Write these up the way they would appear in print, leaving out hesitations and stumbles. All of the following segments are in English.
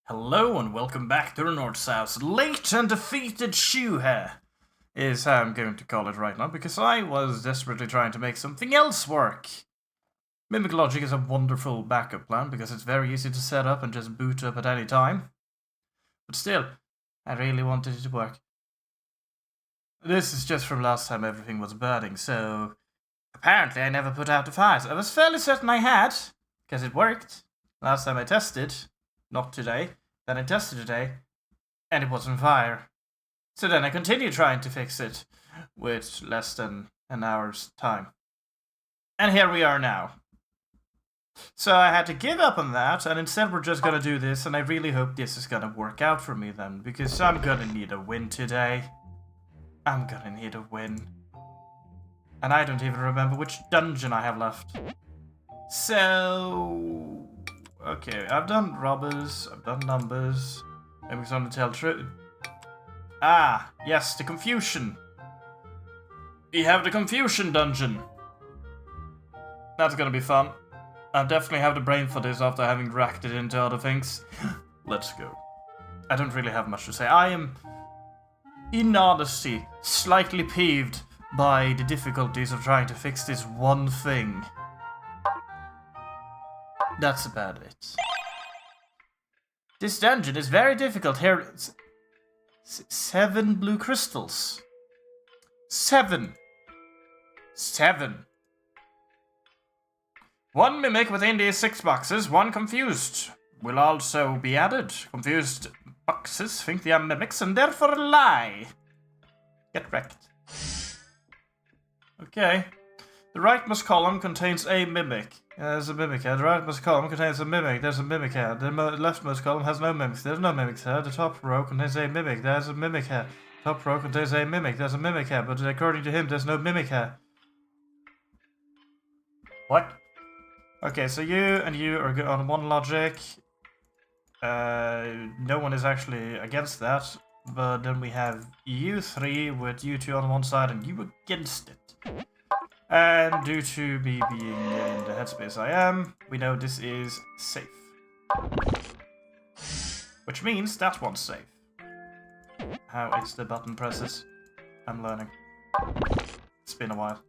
Hello and welcome back to the North South's late and defeated Shuhe, is how I'm going to call it right now, because I was desperately trying to make something else work. Mimic Logic is a wonderful backup plan because it's very easy to set up and just boot up at any time. But still, I really wanted it to work. This is just from last time everything was burning, so apparently I never put out the fires. I was fairly certain I had, because it worked. Last time I tested, not today. Then I tested today, and it was on fire. So then I continued trying to fix it, with less than an hour's time. And here we are now. So I had to give up on that, and instead we're just gonna do this, and I really hope this is gonna work out for me then, because I'm gonna need a win today. I'm gonna need a win. And I don't even remember which dungeon I have left. So... okay, I've done robbers, I've done numbers, maybe it's on to tell truth. Ah, yes, the Confusion. We have the Confusion dungeon. That's gonna be fun. I definitely have the brain for this after having racked it into other things. Let's go. I don't really have much to say. I am, in honesty, slightly peeved by the difficulties of trying to fix this one thing. That's about it. This dungeon is very difficult. Here, it's 7 blue crystals. 7. 7. 1 mimic within these 6 boxes, 1 confused will also be added. Confused boxes think they are mimics and therefore lie. Get wrecked. Okay. The rightmost column contains a mimic. There's a mimic here. The rightmost column contains a mimic. There's a mimic here. The leftmost column has no mimics. There's no mimics here. The top row contains a mimic. There's a mimic here. Top row contains a mimic. There's a mimic here. But according to him, there's no mimic here. What? Okay, so you and you are on one logic. No one is actually against that. But then we have you 3 with you 2 on one side and you against it. And due to me being in the headspace I am, we know this is safe. Which means that one's safe. How it's the button presses. I'm learning. It's been a while.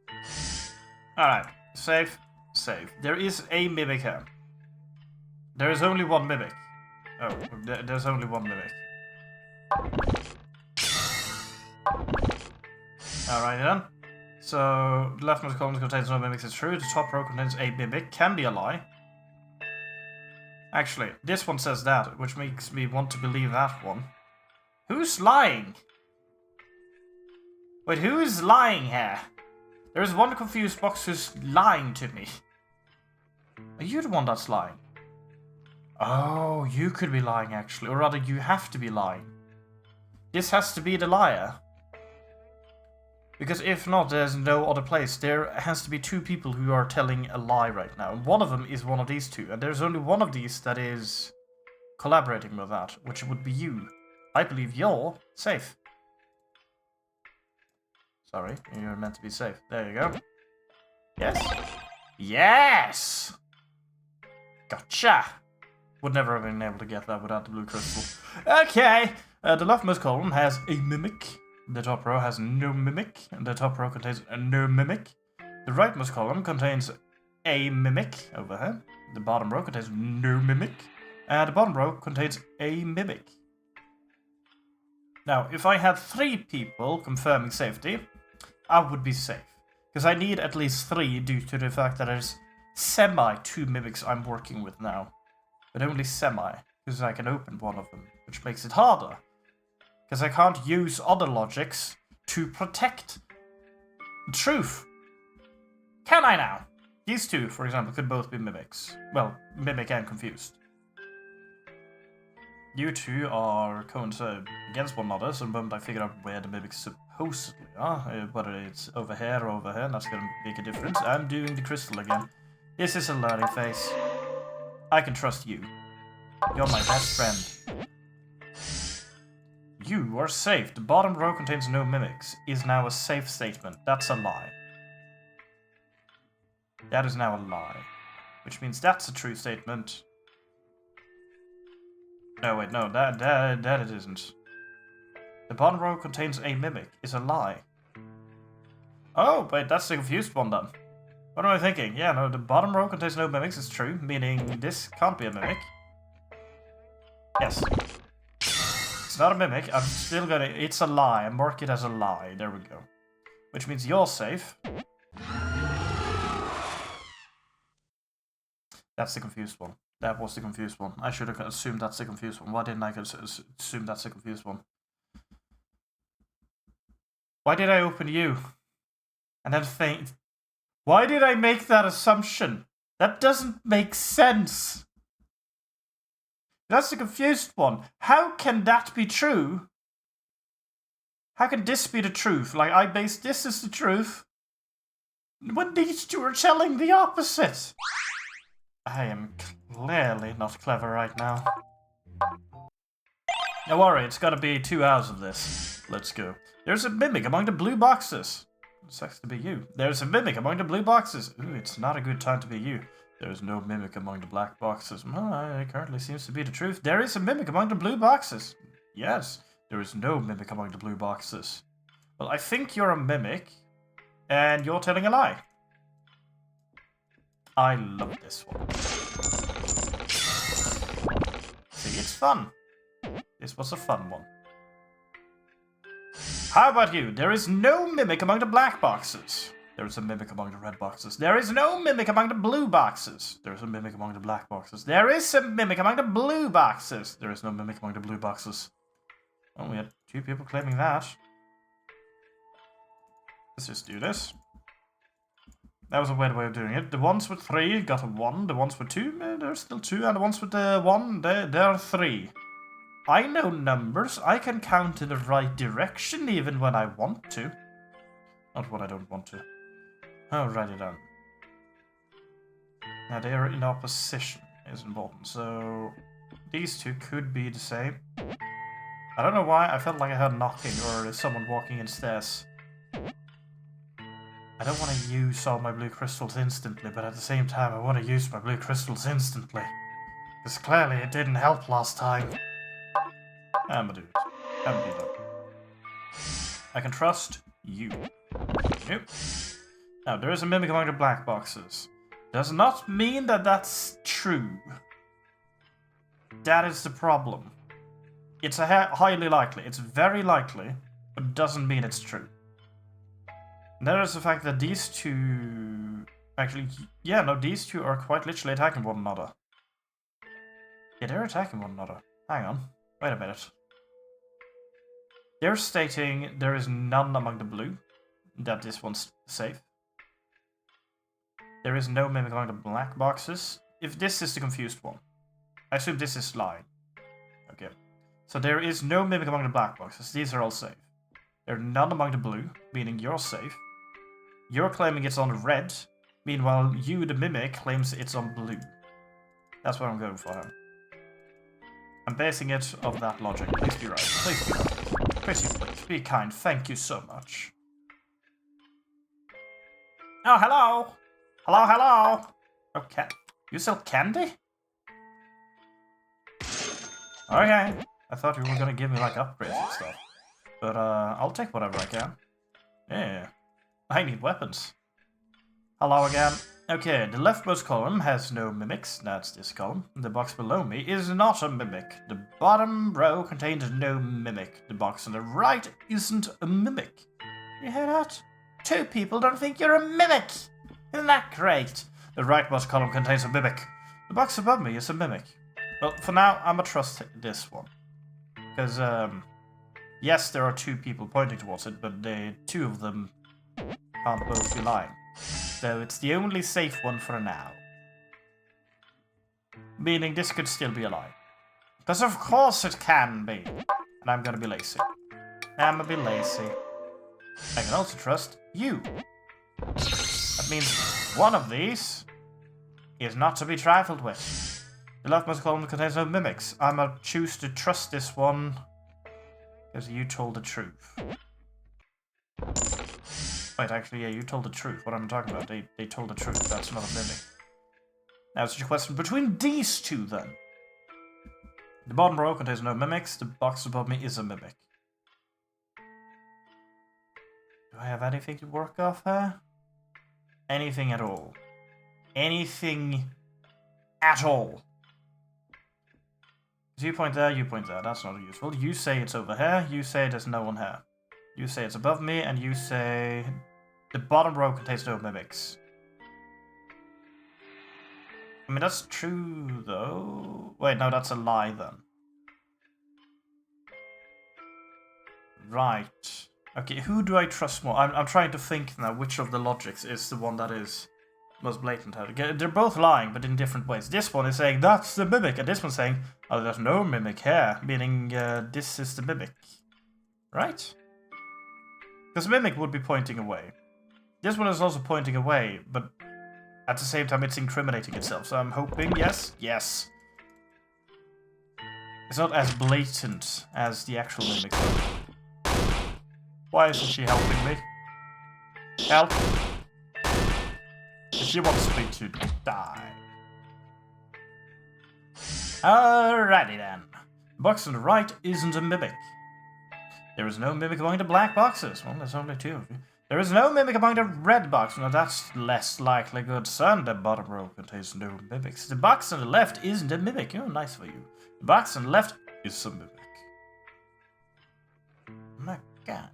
Alright, safe, safe. There is a mimic here. There is only one mimic. Oh, there's only one mimic. Alright then. So, the leftmost column contains no mimics, it's true. The top row contains a mimic, can be a lie. Actually, this one says that, which makes me want to believe that one. Who's lying? Wait, who is lying here? There is one confused box who's lying to me. Are you the one that's lying? Oh, you could be lying actually, or rather you have to be lying. This has to be the liar. Because if not, there's no other place. There has to be two people who are telling a lie right now. And one of them is one of these two. And there's only one of these that is collaborating with that, which would be you. I believe you're safe. Sorry, you're meant to be safe. There you go. Yes. Yes! Gotcha! Would never have been able to get that without the blue crystal. Okay! The leftmost column has a mimic. The top row has no mimic. The top row contains no mimic. The rightmost column contains a mimic over here. The bottom row contains no mimic. And the bottom row contains a mimic. Now, if I had 3 people confirming safety, I would be safe. Because I need at least 3 due to the fact that there's semi-2 mimics I'm working with now. But only semi, because I can open one of them, which makes it harder. Because I can't use other logics to protect the truth. Can I now? These two, for example, could both be mimics. Well, mimic and confused. You two are coinciding against one another, so the moment I figure out where the mimics supposedly are, whether it's over here or over here, that's going to make a difference. I'm doing the crystal again. This is a learning phase. I can trust you. You're my best friend. You are safe. The bottom row contains no mimics. Is now a safe statement. That's a lie. That is now a lie. Which means that's a true statement. No, wait, no, that it isn't. The bottom row contains a mimic. Is a lie. Oh, wait, that's the confused one then. What am I thinking? Yeah, no, the bottom row contains no mimics. It's true, meaning this can't be a mimic. Yes. It's not a mimic. I'm still gonna... It's a lie. I mark it as a lie. There we go. Which means you're safe. That's the confused one. That was the confused one. I should have assumed that's the confused one. Why didn't I assume that's the confused one? Why did I open you? And then faint? Why did I make that assumption? That doesn't make sense. That's the confused one. How can that be true? How can this be the truth? Like, I base this as the truth, when these two are telling the opposite. I am clearly not clever right now. Don't worry, it's gotta be 2 hours of this. Let's go. There's a mimic among the blue boxes. Sucks to be you. There's a mimic among the blue boxes. Ooh, it's not a good time to be you. There's no mimic among the black boxes. Well, it currently seems to be the truth. There is a mimic among the blue boxes. Yes, there is no mimic among the blue boxes. Well, I think you're a mimic, and you're telling a lie. I love this one. See, it's fun. This was a fun one. How about you? There is no mimic among the black boxes. There is a mimic among the red boxes. There is no mimic among the blue boxes. There is a mimic among the black boxes. There is a mimic among the blue boxes. There is no mimic among the blue boxes. Oh, we had 2 people claiming that. Let's just do this. That was a weird way of doing it. The ones with 3 got a 1. The ones with 2, there's still 2. And the ones with 1, they're 3. I know numbers. I can count in the right direction even when I want to. Not when I don't want to. Alrighty then. Now they are in opposition is important. So these two could be the same. I don't know why. I felt like I heard knocking or someone walking in stairs. I don't want to use all my blue crystals instantly, but at the same time I want to use my blue crystals instantly. Because clearly it didn't help last time. I'm gonna do it. I'm gonna do that. I can trust you. Yep. Now, there is a mimic among the black boxes. Does not mean that that's true. That is the problem. It's highly likely. It's very likely, but it doesn't mean it's true. And there is the fact that these two... Actually, yeah, no, these two are quite literally attacking one another. Yeah, they're attacking one another. Hang on. Wait a minute. They're stating there is none among the blue. That this one's safe. There is no mimic among the black boxes. If this is the confused one. I assume this is lying. Okay. So there is no mimic among the black boxes. These are all safe. There are none among the blue, meaning you're safe. You're claiming it's on red. Meanwhile, you, the mimic, claims it's on blue. That's what I'm going for. I'm basing it off that logic. Please be right. Please be right. Pretty please. Be kind. Thank you so much. Oh, hello! Hello, hello! Okay. You sell candy? Okay. I thought you were gonna give me, like, upgrades and stuff. But, I'll take whatever I can. Yeah. I need weapons. Hello again. Okay, the leftmost column has no mimics. That's this column. The box below me is not a mimic. The bottom row contains no mimic. The box on the right isn't a mimic. You hear that? 2 people don't think you're a mimic! Isn't that great? The rightmost column contains a mimic. The box above me is a mimic. Well, for now, I'm gonna trust this one. Because, yes, there are 2 people pointing towards it, but 2 of them can't both be lying. So it's the only safe one for now. Meaning this could still be a lie. Because of course it can be. And I'm gonna be lazy. I'm gonna be lazy. I can also trust you. That means one of these is not to be trifled with. The leftmost column contains no mimics. I'm gonna choose to trust this one because you told the truth. Wait, actually, yeah, you told the truth. What I'm talking about, they told the truth. That's not a mimic. Now it's just a question between these 2, then. The bottom row contains no mimics. The box above me is a mimic. Do I have anything to work off here? Anything at all. Anything at all. So you point there, you point there. That's not useful. You say it's over here. You say there's no one here. You say it's above me, and you say the bottom row contains no mimics. I mean, that's true, though. Wait, no, that's a lie, then. Right. Okay, who do I trust more? I'm trying to think now which of the logics is the one that is most blatant. They're both lying, but in different ways. This one is saying, that's the mimic, and this one's saying, oh, there's no mimic here, meaning this is the mimic. Right? Because mimic would be pointing away. This one is also pointing away, but at the same time it's incriminating itself. So I'm hoping, yes. It's not as blatant as the actual mimic. Why isn't she helping me? Help! She wants me to die. Alrighty then. The box on the right isn't a mimic. There is no mimic among the black boxes. Well, there's only 2 of you. There is no mimic among the red boxes. Now that's less likely, good son. The bottom row contains no mimics. The box on the left isn't a mimic. Oh, nice for you. The box on the left is a mimic. My god.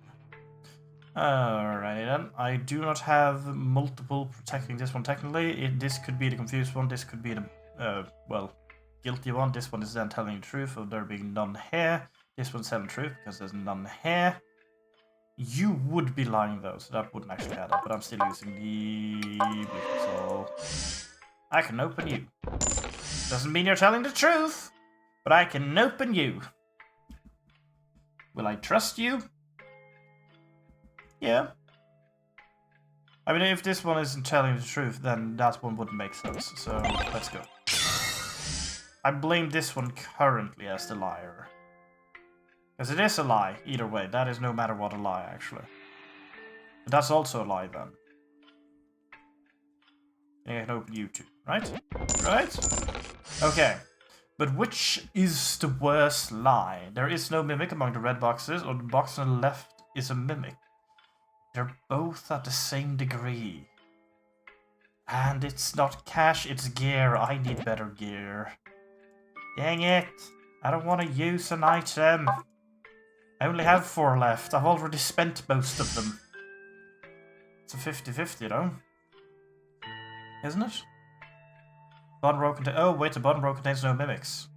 Alrighty then. I do not have multiple protecting this one technically. This could be the confused one. This could be the, well, guilty one. This one is then telling the truth of there being none here. This one's telling the truth because there's none here. You would be lying though, so that wouldn't actually add up, but I'm still using the blue, so I can open you. Doesn't mean you're telling the truth, but I can open you. Will I trust you? Yeah. I mean, if this one isn't telling the truth, then that one wouldn't make sense, so let's go. I blame this one currently as the liar. Because it is a lie, either way. That is no matter what a lie, actually. But that's also a lie, then. And I can open you too, right? Right? Okay. But which is the worst lie? There is no mimic among the red boxes, or the box on the left is a mimic. They're both at the same degree. And it's not cash, it's gear. I need better gear. Dang it! I don't want to use an item. I only have 4 left. I've already spent most of them. It's a 50-50 though. Isn't it? Bottom row contains... Oh wait, the bottom row contains no mimics.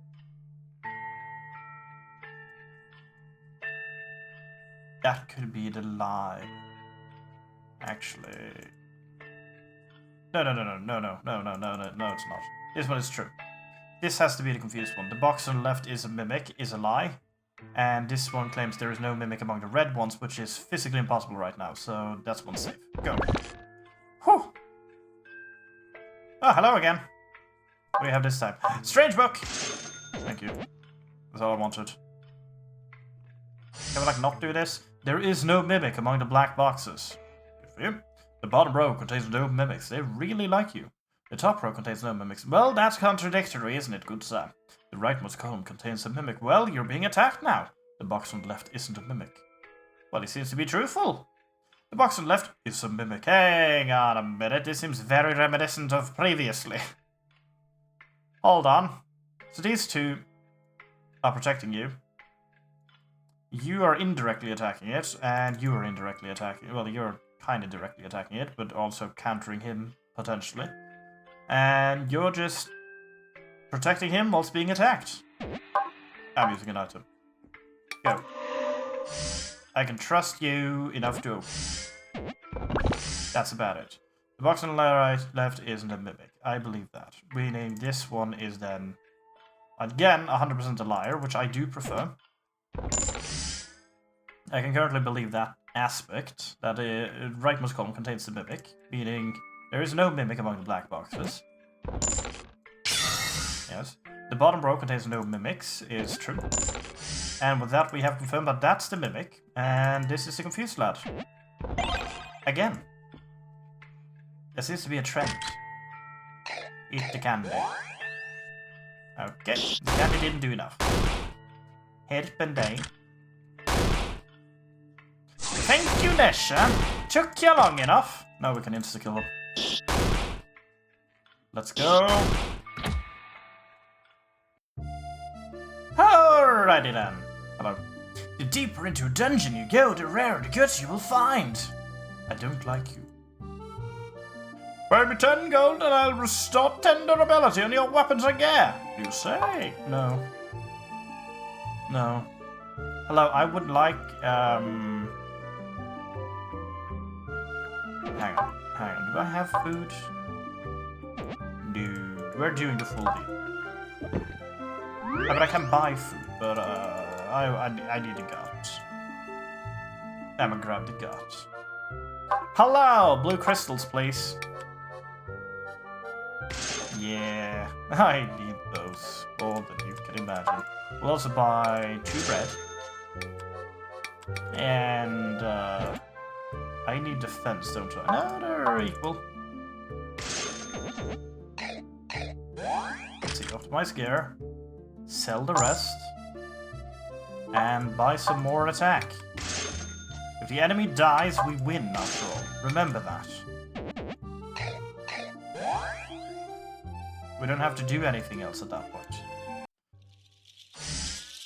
That could be the lie. Actually... No, it's not. This one is true. This has to be the confused one. The box on the left is a mimic, is a lie. And this one claims there is no mimic among the red ones, which is physically impossible right now. So that's one safe. Go. Whew. Oh, hello again. What do you have this time? Strange book! Thank you. That's all I wanted. Can we, like, not do this? There is no mimic among the black boxes. Good for you. The bottom row contains no mimics. They really like you. The top row contains no mimics. Well, that's contradictory, isn't it, good sir? The rightmost column contains a mimic. Well, you're being attacked now. The box on the left isn't a mimic. Well, he seems to be truthful. The box on the left is a mimic. Hang on a minute. This seems very reminiscent of previously. Hold on. So these two are protecting you. You are indirectly attacking it, and you are indirectly attacking... Well, you're kind of directly attacking it, but also countering him, potentially. And you're just protecting him whilst being attacked. I'm using an item. Go. I can trust you enough to... That's about it. The box on the right left isn't a mimic. I believe that. Meaning this one is then, again, 100% a liar, which I do prefer. I can currently believe that aspect, that the rightmost column contains the mimic, meaning there is no mimic among the black boxes. Yes. The bottom row contains no mimics, is true. And with that we have confirmed that that's the mimic, and this is the confused lad. Again. There seems to be a trend. Eat the candy. Okay, the candy didn't do enough. Head Benday. Thank you, Nesha. Took you long enough. Now we can insta-kill him. Let's go. Alrighty then. Hello. The deeper into a dungeon you go, the rarer the goods you will find. I don't like you. Pay me 10 gold and I'll restore 10 durability on your weapons and gear. You say? No. No. Hello, I would like, Hang on. Do I have food? No. We're doing the full deal. I mean, I can buy food, but, I need a gut. I'm gonna grab the gut. Hello! Blue crystals, please. Yeah, I need those more than you can imagine. We'll also buy 2 bread. And, I need defense, don't I? No, they're equal. Let's see, optimize gear. Sell the rest. And buy some more attack. If the enemy dies, we win, after all. Remember that. We don't have to do anything else at that point.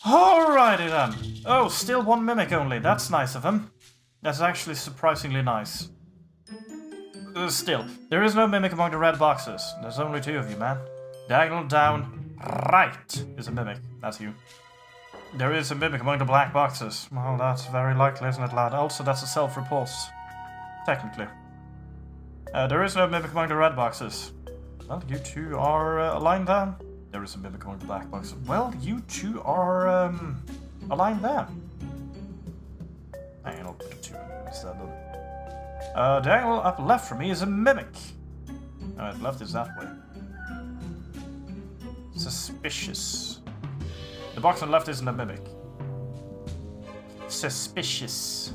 Alrighty then. Oh, still 1 mimic only. That's nice of him. That's actually surprisingly nice. Still, there is no mimic among the red boxes. There's only 2 of you, man. Diagonal down, right is a mimic. That's you. There is a mimic among the black boxes. Well, that's very likely, isn't it, lad? Also, that's a self-repulse. Technically. There is no mimic among the red boxes. Well, you 2 are aligned there. There is a mimic among the black boxes. Well, you 2 are aligned there. Hang on, I'll put 2 instead then. Diagonal up left from me is a mimic. Alright, left is that way. Suspicious. The box on the left isn't a mimic. Suspicious.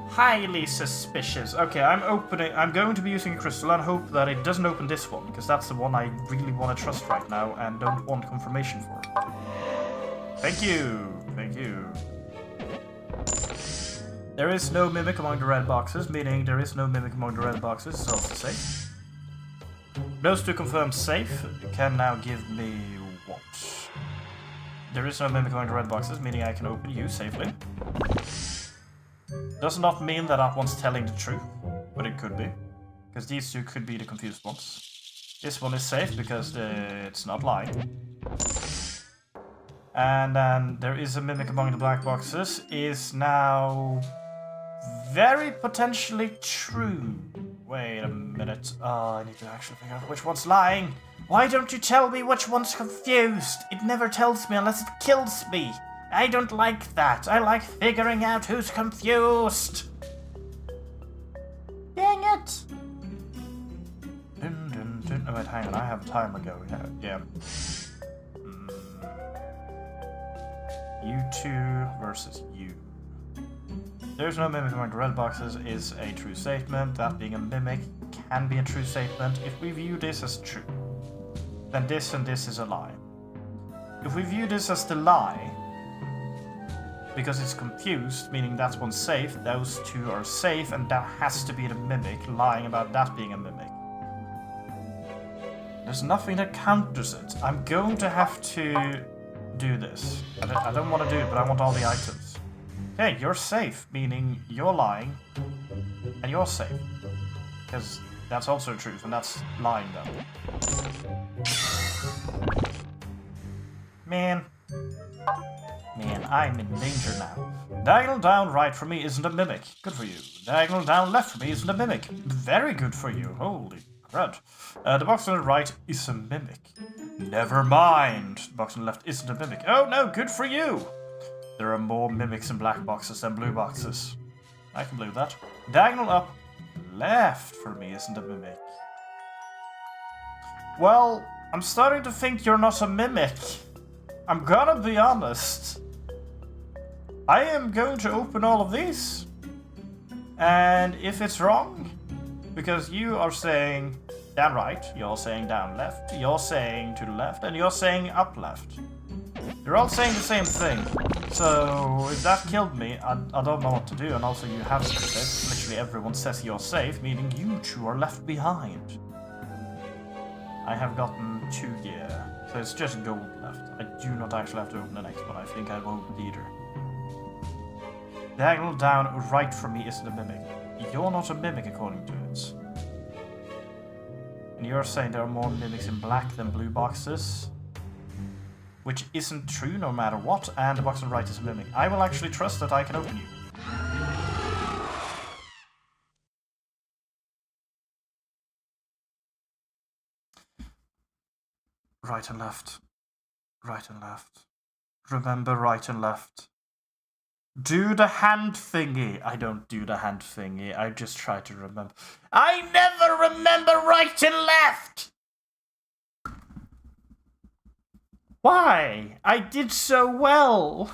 Highly suspicious. Okay, I'm going to be using a crystal and hope that it doesn't open this one, because that's the one I really want to trust right now and don't want confirmation for. Thank you. Thank you. There is no mimic among the red boxes, meaning there is no mimic among the red boxes, so it's safe. Those two confirmed safe can now give me what? There is no mimic among the red boxes, meaning I can open you safely. Does not mean that that one's telling the truth, but it could be. Because these two could be the confused ones. This one is safe because it's not lying. And then there is a mimic among the black boxes, is now very potentially true. Wait a minute. Oh, I need to actually figure out which one's lying. Why don't you tell me which one's confused? It never tells me unless it kills me. I don't like that. I like figuring out who's confused. Dang it. Dun, dun, dun. Oh, wait, hang on. I have a time ago. Yeah. You two versus you. There's no mimic among the red boxes is a true statement. That being a mimic can be a true statement. If we view this as true, then this and this is a lie. If we view this as the lie, because it's confused, meaning that one's safe, those two are safe, and that has to be the mimic lying about that being a mimic. There's nothing that counters it. I'm going to have to do this. I don't want to do it, but I want all the items. Okay, you're safe, meaning you're lying, and you're safe. Because that's also the truth, and that's lying then. Man, I'm in danger now. Diagonal down right for me isn't a mimic. Good for you. Diagonal down left for me isn't a mimic. Very good for you. Holy crud. The box on the right is a mimic. Never mind. The box on the left isn't a mimic. Oh no, good for you. There are more mimics in black boxes than blue boxes. I can believe that. Diagonal up left for me isn't a mimic. Well, I'm starting to think you're not a mimic. I'm gonna be honest. I am going to open all of these. And if it's wrong, because you are saying down right, you're saying down left, you're saying to the left, and you're saying up left. You're all saying the same thing. So if that killed me, I don't know what to do. And also you have to safe. Literally everyone says you're safe, meaning you two are left behind. I have gotten 2 gear. So it's just gold left. I do not actually have to open the next one. I think I won't either. Diagonal down right for me isn't a mimic. You're not a mimic according to it. And you're saying there are more mimics in black than blue boxes. Which isn't true no matter what, and the box on the right is a mimic. I will actually trust that I can open you. Right and left. Right and left. Remember right and left. Do the hand thingy. I don't do the hand thingy. I just try to remember. I never remember right and left! Why? I did so well.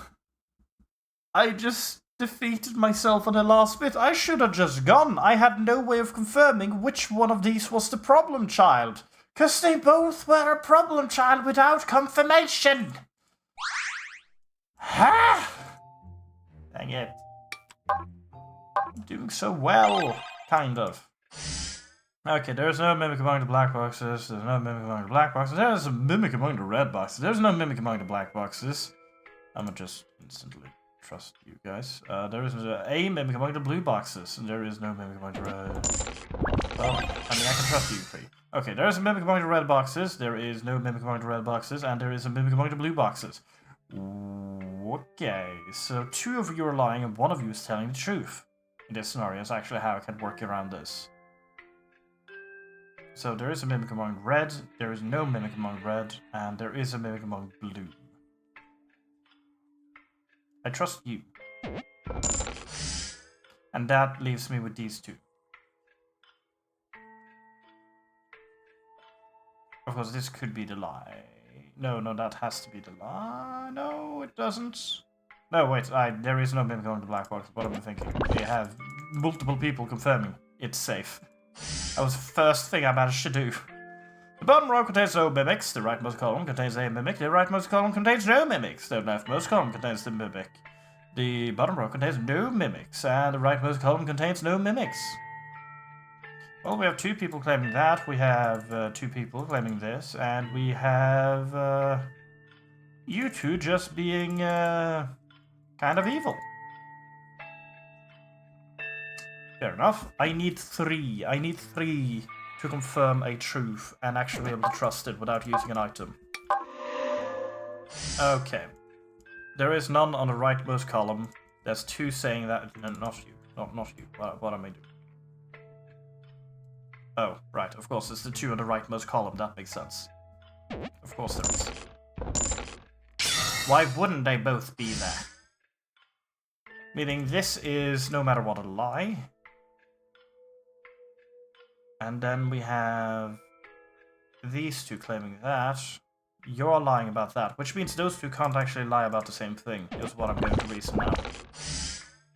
I just defeated myself on the last bit. I should have just gone. I had no way of confirming which one of these was the problem child. Because they both were a problem child without confirmation. Ha! Dang it. I'm doing so well. Kind of. Okay, there's no mimic among the black boxes. There's no mimic among the black boxes. There's a mimic among the red boxes. There's no mimic among the black boxes. I'm gonna just instantly trust you guys. There is a mimic among the blue boxes. And there is no mimic among the red. Well, I mean, I can trust you three. Okay, there is a mimic among the red boxes. There is no mimic among the red boxes. And there is a mimic among the blue boxes. Okay, so 2 of you are lying and 1 of you is telling the truth. In this scenario is actually how I can work around this. So there is a mimic among red, there is no mimic among red, and there is a mimic among blue. I trust you. And that leaves me with these 2. Of course, this could be the lie. No, that has to be the lie. No, it doesn't. No, wait, there is no mimic on the black box. What am I thinking? We have multiple people confirming it's safe. That was the first thing I managed to do. The bottom row contains no mimics. The rightmost column contains a mimic. The rightmost column contains no mimics. The leftmost column contains the mimic. The bottom row contains no mimics. And the rightmost column contains no mimics. Well, we have 2 people claiming that. We have 2 people claiming this. And we have you 2 just being kind of evil. Fair enough. I need 3. I need 3 to confirm a truth and actually be able to trust it without using an item. Okay. There is none on the rightmost column. There's 2 saying that. No, not you. Not you. What am I doing? Oh, right. Of course, it's the 2 on the rightmost column. That makes sense. Of course there is. Why wouldn't they both be there? Meaning this is no matter what a lie. And then we have these 2 claiming that. You're lying about that, which means those 2 can't actually lie about the same thing, is what I'm going to reason now.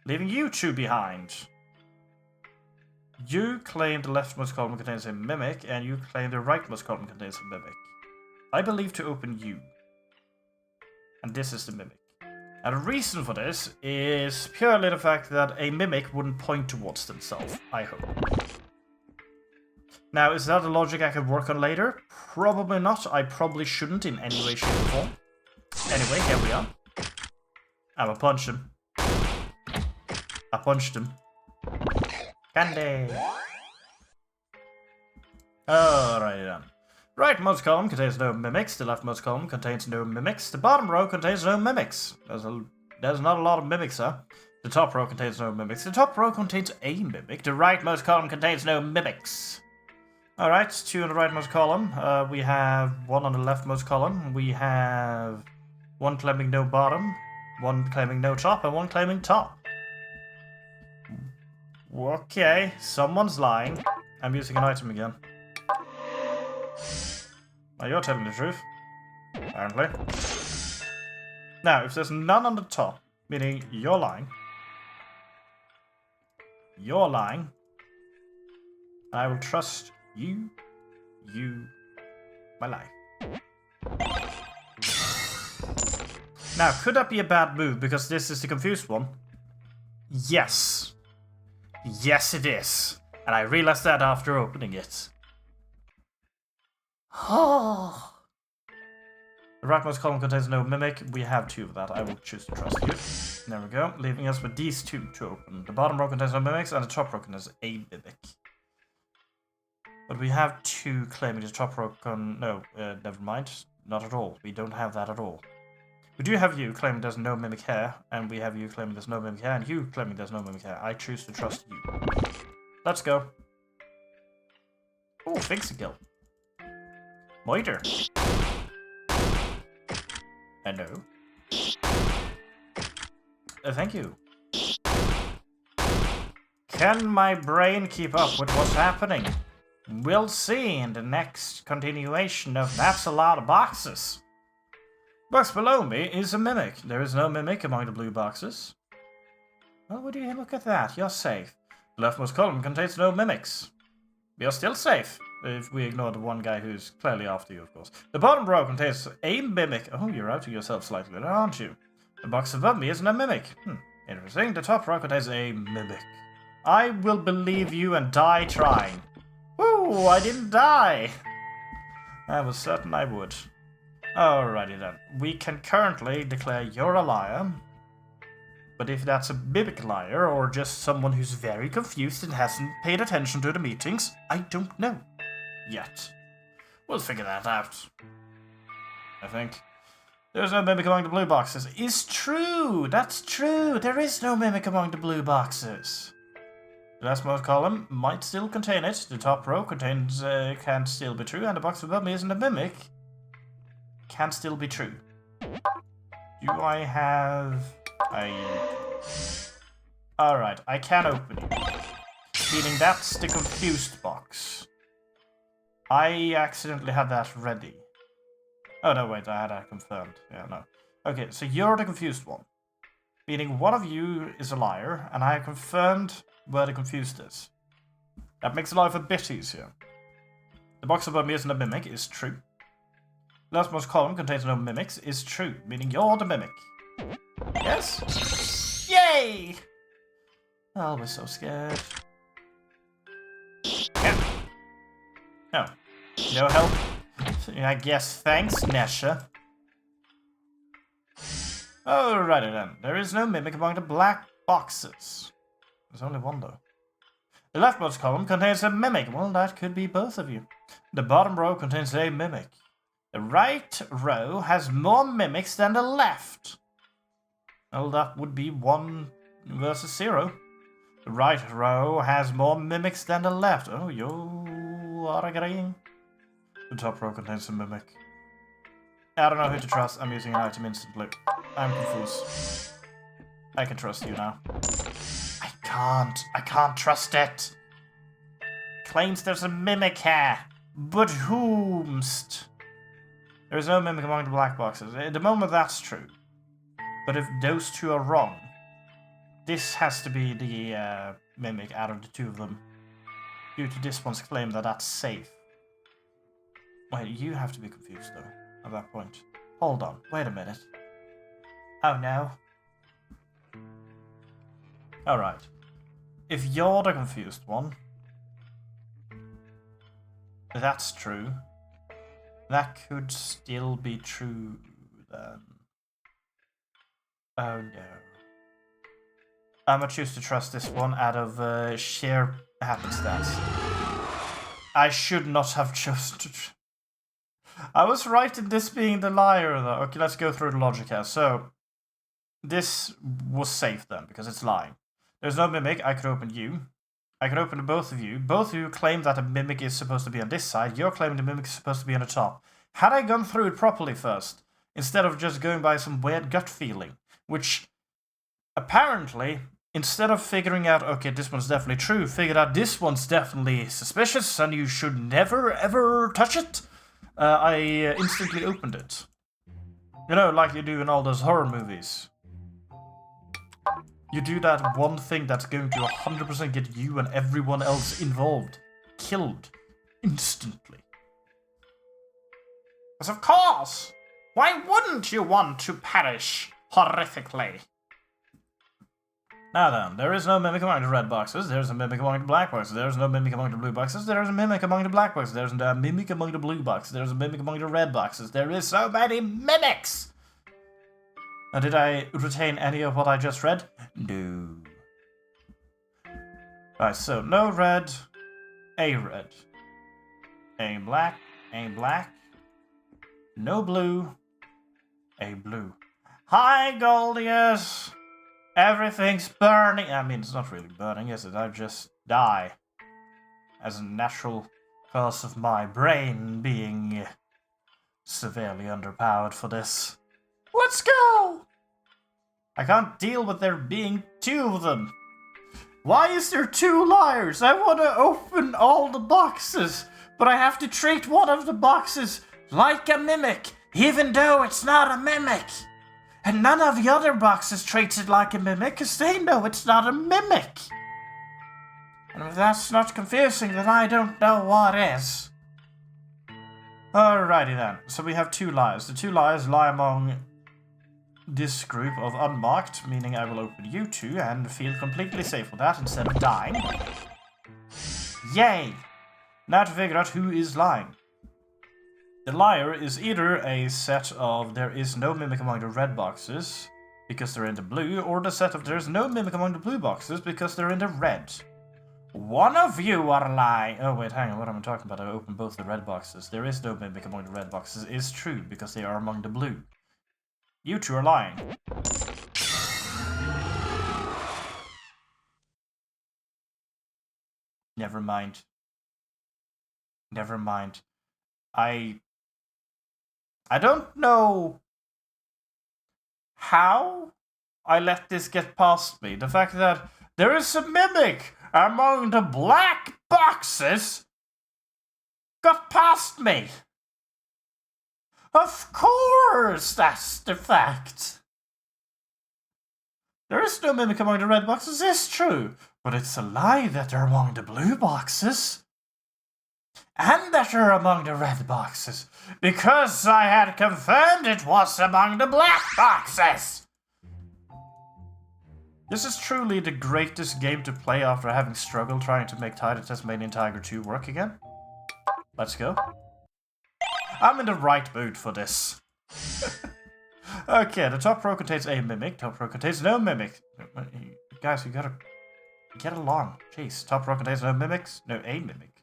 Leaving you 2 behind. You claim the leftmost column contains a mimic, and you claim the rightmost column contains a mimic. I believe to open you. And this is the mimic. And the reason for this is purely the fact that a mimic wouldn't point towards themselves, I hope. Now, is that a logic I can work on later? Probably not. I probably shouldn't in any way, shape, or form. Anyway, here we are. I'ma punch him. I punched him. Candy! Alrighty then. Rightmost column contains no mimics. The leftmost column contains no mimics. The bottom row contains no mimics. There's not a lot of mimics, huh? The top row contains no mimics. The top row contains a mimic. The rightmost column contains no mimics. Alright, 2 on the rightmost column. We have 1 on the leftmost column. We have 1 claiming no bottom, 1 claiming no top, and 1 claiming top. Okay, someone's lying. I'm using an item again. Now you're telling the truth, apparently. Now, if there's none on the top, meaning you're lying, I will trust you, my life. Now, could that be a bad move because this is the confused one? Yes. Yes, it is. And I realized that after opening it. Oh. The rightmost column contains no mimic. We have 2 of that. I will choose to trust you. There we go. Leaving us with these 2 to open. The bottom row contains no mimics, and the top row contains a mimic. But we have 2 claiming the top row no, never mind. Not at all. We don't have that at all. We do have you claiming there's no mimic hair, and we have you claiming there's no mimic hair, and you claiming there's no mimic hair. I choose to trust you. Let's go. Oh, Finksikill. Moiter. Hello. Thank you. Can my brain keep up with what's happening? We'll see in the next continuation of That's a Lot of Boxes. Box below me is a mimic. There is no mimic among the blue boxes. Well, would you look at that? You're safe. The leftmost column contains no mimics. You're still safe, if we ignore the one guy who's clearly after you, of course. The bottom row contains a mimic. Oh, you're outing yourself slightly, aren't you? The box above me isn't a mimic. Interesting. The top row contains a mimic. I will believe you and die trying. Woo! I didn't die! I was certain I would. Alrighty then. We can currently declare you're a liar. But if that's a mimic liar, or just someone who's very confused and hasn't paid attention to the meetings, I don't know. Yet. We'll figure that out. I think. There's no mimic among the blue boxes. Is true! That's true! There is no mimic among the blue boxes. The leftmost column might still contain it. The top row contains can still be true, and the box above me isn't a mimic. Can still be true. Do I have Alright, I can open it. Meaning that's the confused box. I accidentally had that ready. Oh no, wait, I had that confirmed. Yeah, no. Okay, so you're the confused one. meaning one of you is a liar, and I have confirmed where the confused is. That makes life a bit easier. The box above me isn't a mimic is true. The leftmost column contains no mimics is true, meaning you're the mimic. Yes? Yay! Oh, we're so scared. Yeah. Oh. No help? I guess thanks, Nesha. Alrighty then. There is no mimic among the black boxes. There's only one though. The leftmost column contains a mimic. Well, that could be both of you. The bottom row contains a mimic. The right row has more mimics than the left. Well, that would be 1 versus 0. The right row has more mimics than the left. Oh, you are agreeing. The top row contains a mimic. I don't know who to trust. I'm using an item instantly. I'm confused. I can trust you now. I can't trust it. Claims there's a mimic here. But whomst? There is no mimic among the black boxes. At the moment that's true. But if those two are wrong, this has to be the mimic out of the two of them. Due to this one's claim that that's safe. Wait, you have to be confused though, at that point. Hold on, wait a minute. Oh no. Alright. If you're the confused one, that's true. That could still be true then. Oh no. I'm gonna choose to trust this one out of sheer happenstance. I should not have chosen to. I was right in this being the liar though. Okay, let's go through the logic here. So, this was safe then, because it's lying. There's no mimic, I could open you. I could open both of you. Both of you claim that the mimic is supposed to be on this side. You're claiming the mimic is supposed to be on the top. Had I gone through it properly first, instead of just going by some weird gut feeling, which apparently, instead of figuring out, okay, this one's definitely true, figured out this one's definitely suspicious and you should never ever touch it, I instantly opened it. You know, like you do in all those horror movies. You do that one thing that's going to 100% get you and everyone else involved killed instantly. Because of course! Why wouldn't you want to perish horrifically? Now then, there is no mimic among the red boxes, there's a mimic among the black boxes, there's no mimic among the blue boxes, there's a mimic among the black boxes, there's a mimic among the blue boxes, there's a mimic among the red boxes, there is so many mimics! Now, did I retain any of what I just read? No. Right, so no red, a black, a black, no blue, a blue. Hi, Goldius! Everything's burning. I mean, it's not really burning, is it? I just die. As a natural cause of my brain being severely underpowered for this. Let's go! I can't deal with there being 2 of them. Why is there 2 liars? I want to open all the boxes, but I have to treat one of the boxes like a mimic, even though it's not a mimic. And none of the other boxes treats it like a mimic, because they know it's not a mimic. And if that's not confusing, then I don't know what is. Alrighty then, so we have 2 liars. The 2 liars lie among this group of unmarked, meaning I will open you 2 and feel completely safe with that instead of dying. Yay! Now to figure out who is lying. The liar is either a set of there is no mimic among the red boxes because they're in the blue, or the set of there's no mimic among the blue boxes because they're in the red. One of you are lying. Oh wait, hang on, what am I talking about? I opened both the red boxes. There is no mimic among the red boxes is true because they are among the blue. You 2 are lying. Never mind. Never mind. I don't know how I let this get past me. The fact that there is a mimic among the black boxes got past me. Of course, that's the fact. There is no mimic among the red boxes, it's true. But it's a lie that they're among the blue boxes. And that they're among the red boxes. Because I had confirmed it was among the black boxes. This is truly the greatest game to play after having struggled trying to make Tide of Tasmanian Tiger 2 work again. Let's go. I'm in the right mood for this. Okay, the top row contains a mimic. Top row contains no mimic. Guys, we gotta get along. Jeez, top row contains no mimics. No, a mimic.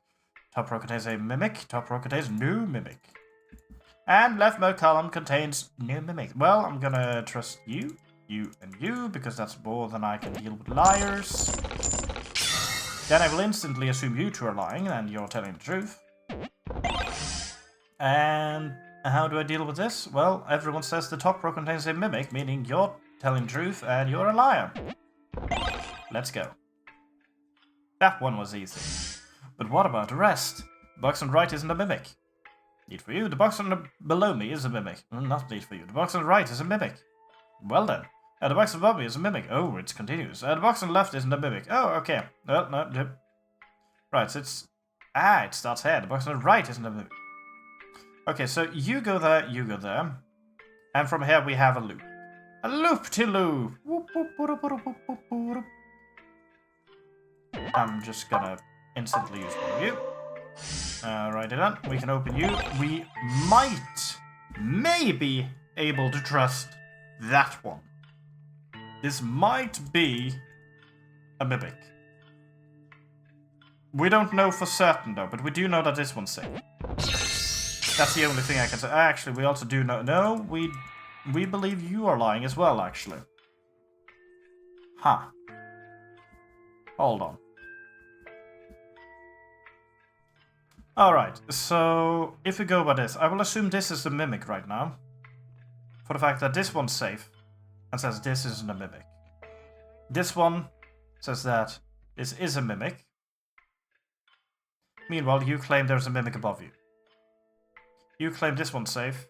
Top row contains a mimic. Top row contains no mimic. And leftmost column contains no mimic. Well, I'm gonna trust you, you, and you, because that's more than I can deal with liars. Then I will instantly assume you two are lying and you're telling the truth. And how do I deal with this? Well, everyone says the top row contains a mimic, meaning you're telling the truth and you're a liar. Let's go. That one was easy. But what about the rest? The box on the right isn't a mimic. Neat for you. The box on the below me is a mimic. Not neat for you. The box on the right is a mimic. Well then. The box above me is a mimic. Oh, it's continuous. The box on the left isn't a mimic. Oh, okay. Well, no. Right, so it's... it starts here. The box on the right isn't a mimic. Okay, so you go there, you go there. And from here we have a loop. A loop-de-loop. I'm just gonna instantly use one of you. Right then, we can open you. We may be able to trust that one. This might be a mimic. We don't know for certain though, but we do know that this one's safe. That's the only thing I can say. Actually, we also do know. No, we believe you are lying as well, actually. Huh. Hold on. Alright, so if we go by this, I will assume this is the mimic right now. For the fact that this one's safe and says this isn't a mimic. This one says that this is a mimic. Meanwhile, you claim there's a mimic above you. You claim this one's safe,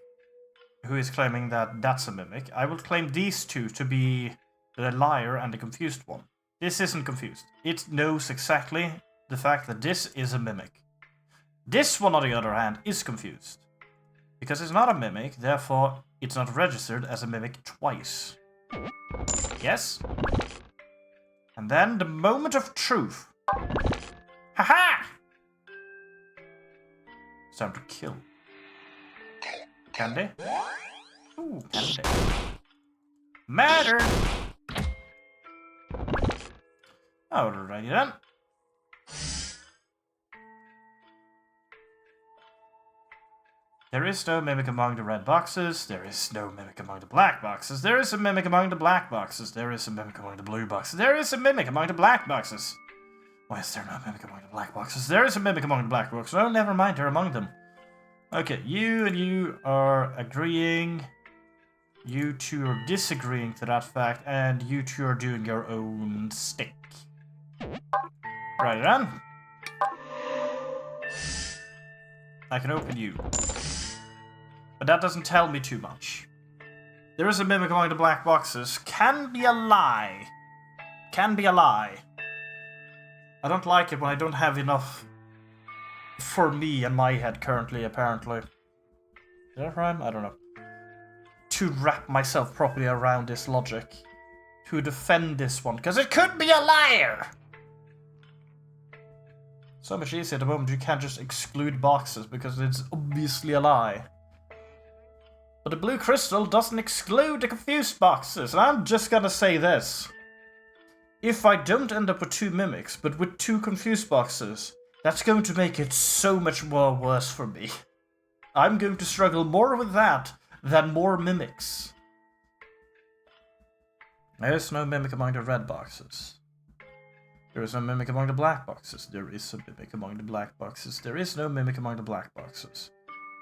who is claiming that that's a mimic. I will claim these two to be the liar and the confused one. This isn't confused. It knows exactly the fact that this is a mimic. This one, on the other hand, is confused. Because it's not a mimic, therefore it's not registered as a mimic twice. Yes? And then the moment of truth. Haha! It's time to kill. Candy? Ooh, candy. Matter! Alrighty then. There is no mimic among the red boxes. There is no mimic among the black boxes. There is a mimic among the black boxes. There is a mimic among the blue boxes. There is a mimic among the black boxes. Why is there no mimic among the black boxes? There is a mimic among the black boxes. Oh, never mind, they're among them. Okay, you and you are agreeing. You two are disagreeing to that fact. And you two are doing your own stick. Right then. I can open you. But that doesn't tell me too much. There is a mimic among the black boxes. Can be a lie. Can be a lie. I don't like it when I don't have enough for me in my head currently, apparently. Did that rhyme? I don't know. To wrap myself properly around this logic. To defend this one. Because it could be a liar! So much easier at the moment you can't just exclude boxes because it's obviously a lie. But the blue crystal doesn't exclude the confused boxes, and I'm just gonna say this. If I don't end up with two mimics, but with two confused boxes, that's going to make it so much more worse for me. I'm going to struggle more with that than more mimics. There is no mimic among the red boxes. There is no mimic among the black boxes. There is a mimic among the black boxes. There is no mimic among the black boxes.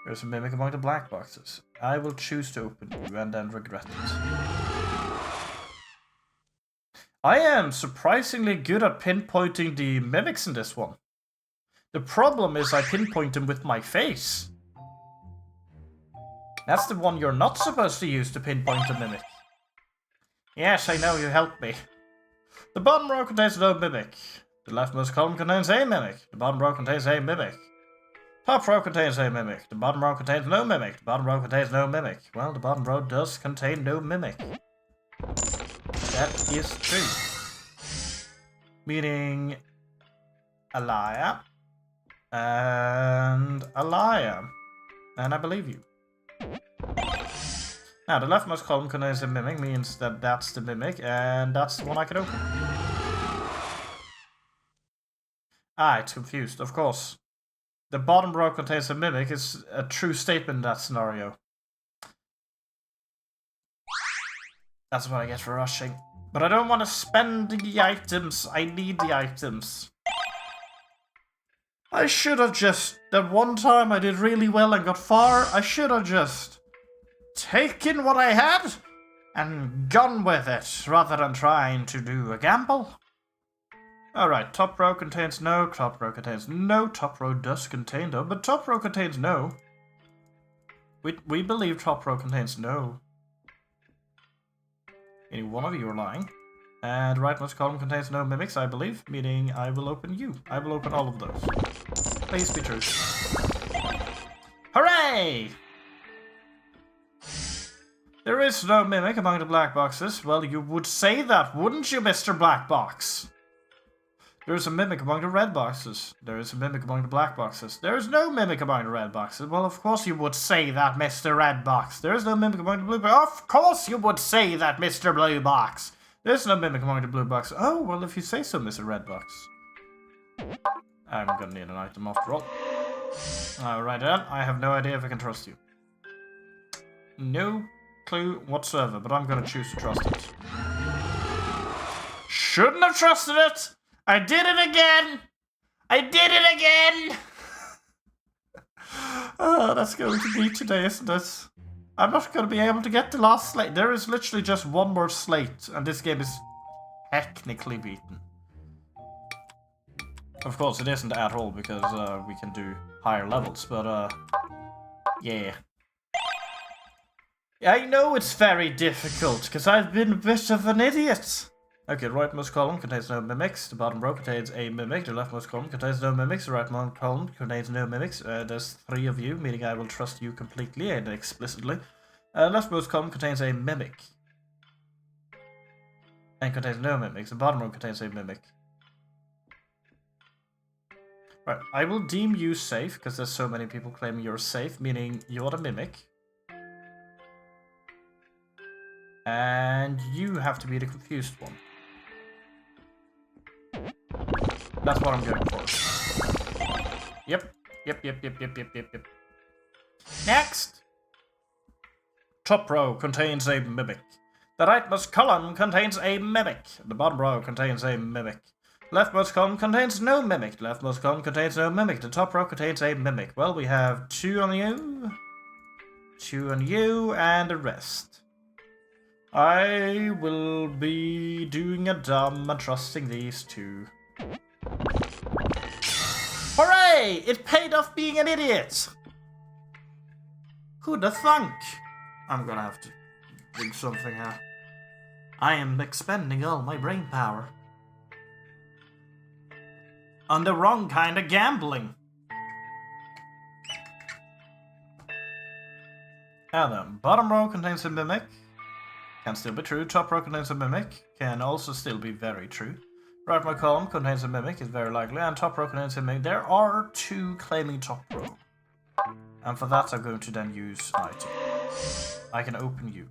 There is a mimic among the black boxes. I will choose to open you and then regret it. I am surprisingly good at pinpointing the mimics in this one. The problem is I pinpoint them with my face. That's the one you're not supposed to use to pinpoint a mimic. Yes, I know, you helped me. The bottom row contains no mimic. The leftmost column contains a mimic. The bottom row contains a mimic. Top row contains a mimic. The bottom row contains no mimic. The bottom row contains no mimic. Well, the bottom row does contain no mimic. That is true. Meaning a liar and a liar. And I believe you. Now, the leftmost column contains a mimic, means that that's the mimic, and that's the one I can open. Ah, it's confused, of course. The bottom row contains a mimic is a true statement in that scenario. That's what I get for rushing. But I don't want to spend the items. I need the items. I should have just... That one time I did really well and got far, I should have just taken what I had and gone with it, rather than trying to do a gamble. Alright, top row contains no, top row contains no, top row does contain no, but top row contains no. We believe top row contains no. Any one of you are lying. And rightmost column contains no mimics, I believe, meaning I will open you. I will open all of those. Please be true. Hooray! There is no mimic among the black boxes. Well, you would say that, wouldn't you, Mr. Black Box? There is a mimic among the red boxes. There is a mimic among the black boxes. There is no mimic among the red boxes. Well, of course you would say that, Mr. Red Box. There is no mimic among the blue box. Of course you would say that, Mr. Blue Box. There is no mimic among the blue box. Oh, well, if you say so, Mr. Red Box. I'm gonna need an item after all. Alright then, I have no idea if I can trust you. No clue whatsoever, but I'm gonna choose to trust it. Shouldn't have trusted it! I did it again! I did it again! Oh, that's going to be today, isn't it? I'm not going to be able to get the last slate. There is literally just one more slate, and this game is technically beaten. Of course, it isn't at all, because we can do higher levels, but yeah. I know it's very difficult, because I've been a bit of an idiot. Okay, the rightmost column contains no mimics, the bottom row contains a mimic, the leftmost column contains no mimics, the rightmost column contains no mimics. There's 3 of you, meaning I will trust you completely and explicitly. Leftmost column contains a mimic. And contains no mimics, the bottom row contains a mimic. Right, I will deem you safe, because there's so many people claiming you're safe, meaning you're the mimic. And you have to be the confused one. That's what I'm going for. Yep. Next! Top row contains a mimic. The rightmost column contains a mimic. The bottom row contains a mimic. Leftmost column contains no mimic. The leftmost column contains no mimic. The top row contains a mimic. Well, we have 2 on you, 2 on you, and the rest. I will be doing a dumb and trusting these 2. Hooray! It paid off being an idiot! Who'da thunk? I'm gonna have to think something out. I am expending all my brain power on the wrong kind of gambling. Now then, bottom row contains a mimic. Can still be true. Top row contains a mimic. Can also still be very true. Rightmost column contains a mimic, is very likely. And top row contains a mimic. There are 2 claiming top row. And for that I'm going to then use item. I can open you.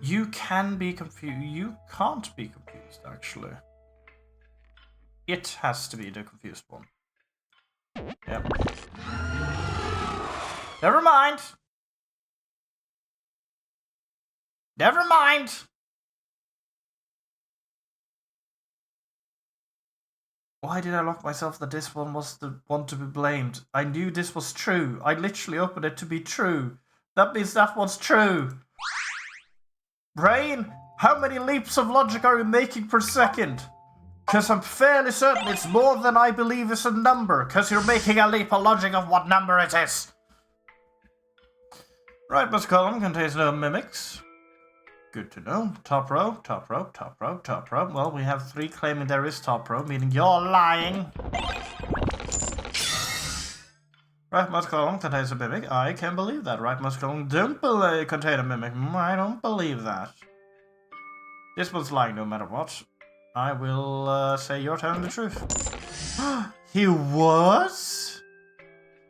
You can be confused. You can't be confused, actually. It has to be the confused one. Yep. Never mind! Never mind! Why did I lock myself that this one was the one to be blamed? I knew this was true. I literally opened it to be true. That means that one's true. Brain, how many leaps of logic are you making per second? Because I'm fairly certain it's more than I believe is a number. Because you're making a leap of logic of what number it is. Rightmost column contains no mimics. Good to know. Top row, top row, top row, top row. Well, we have 3 claiming there is top row, meaning you're lying. Rightmost column contains a mimic. I can believe that. Rightmost column don't contain a mimic. I don't believe that. This one's lying no matter what. I will say you're telling the truth. He was?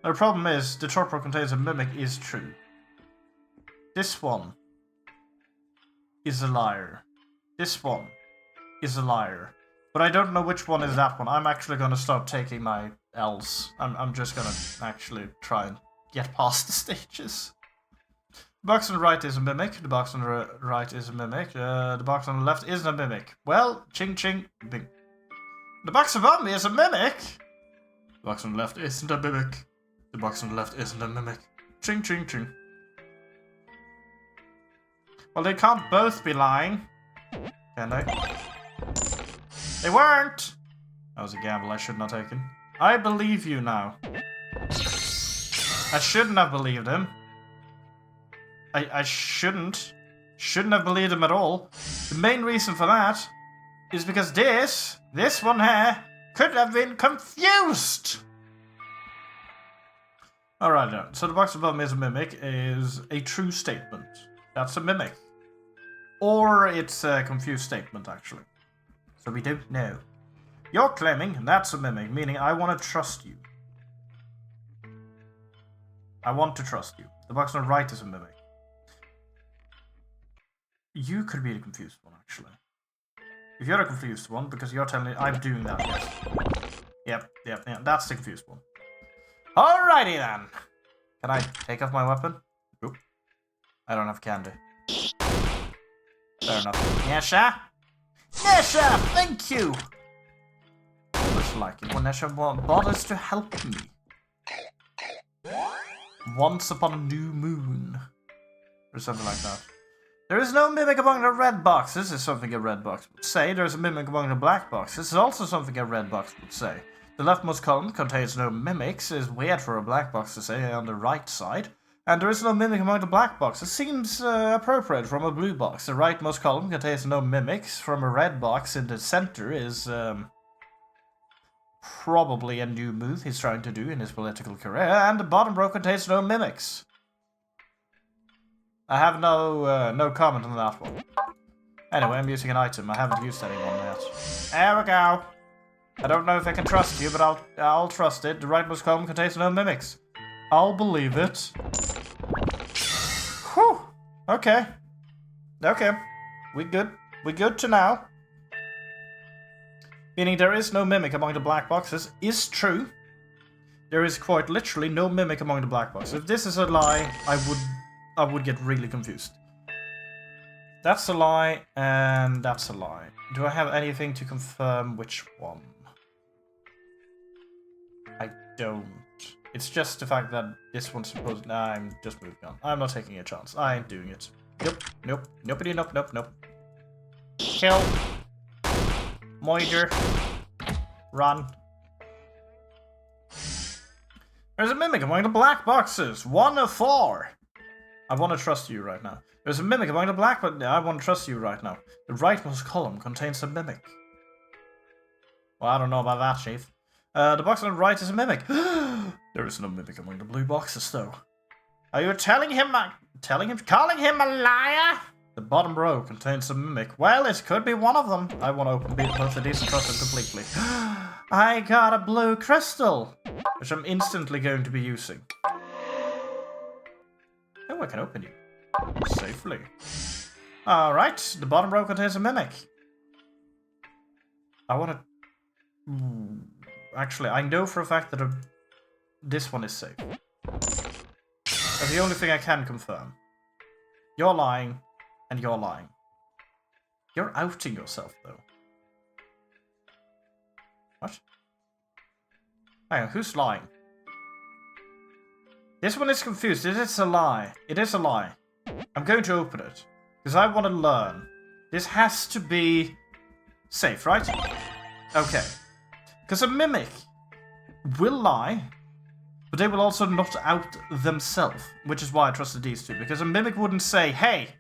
The problem is, the top row contains a mimic is true. This one is a liar. This one is a liar. But I don't know which one is that one. I'm actually going to start taking my L's. I'm just going to actually try and get past the stages. The box on the right is a mimic. The box on the right is a mimic. The box on the left isn't a mimic. Well, ching ching, bing. The box above me is a mimic. The box on the left isn't a mimic. The box on the left isn't a mimic. Ching ching ching. Well, they can't both be lying, can they? They weren't! That was a gamble I should not have taken. I believe you now. I shouldn't have believed him. I shouldn't have believed him at all. The main reason for that is because this one here could have been confused. Alright then, so the box above me is a mimic is a true statement. That's a mimic. Or it's a confused statement, actually. So we don't know. You're claiming that's a mimic, meaning I want to trust you. I want to trust you. The box on the right is a mimic. You could be the confused one, actually. If you're the confused one, because you're telling me I'm doing that, yes. Yep, that's the confused one. Alrighty then. Can I take off my weapon? Nope. I don't have candy. Fair enough. Nesha? Nesha, thank you! I always like it when Nesha bothers to help me. Once upon a new moon. Or something like that. There is no mimic among the red boxes, is something a red box would say. There is a mimic among the black boxes, is also something a red box would say. The leftmost column contains no mimics, is weird for a black box to say on the right side. And there is no mimic among the black boxes. Seems appropriate from a blue box. The rightmost column contains no mimics. From a red box in the center is probably a new move he's trying to do in his political career. And the bottom row contains no mimics. I have no comment on that one. Anyway, I'm using an item. I haven't used anyone yet. There we go. I don't know if I can trust you, but I'll trust it. The rightmost column contains no mimics. I'll believe it. Whew. Okay. Okay. We good. We good to now. Meaning there is no mimic among the black boxes is true. There is quite literally no mimic among the black boxes. If this is a lie, I would get really confused. That's a lie, and that's a lie. Do I have anything to confirm which one? I don't. It's just the fact that this one's supposed... Nah, I'm just moving on. I'm not taking a chance. I ain't doing it. Nope. Nope. Nobody. Nope. Nope. Nope. Kill. Moider. Run. There's a mimic among the black boxes. 1 of 4. I want to trust you right now. There's a mimic among the black boxes. I want to trust you right now. The rightmost column contains a mimic. Well, I don't know about that, Chief. The box on the right is a mimic. There is no mimic among the blue boxes, though. Are you calling him a liar? The bottom row contains a mimic. Well, it could be one of them. I want to open both of these and trust them completely. I got a blue crystal, which I'm instantly going to be using. Oh, I can open you. Safely. Alright, the bottom row contains a mimic. I want to... Actually, I know for a fact that this one is safe. That's the only thing I can confirm. You're lying, and you're lying. You're outing yourself, though. What? Hang on, who's lying? This one is confused. It is a lie. It is a lie. I'm going to open it. Because I want to learn. This has to be safe, right? Okay. Because a mimic will lie, but they will also not out themselves. Which is why I trusted these two. Because a mimic wouldn't say, hey,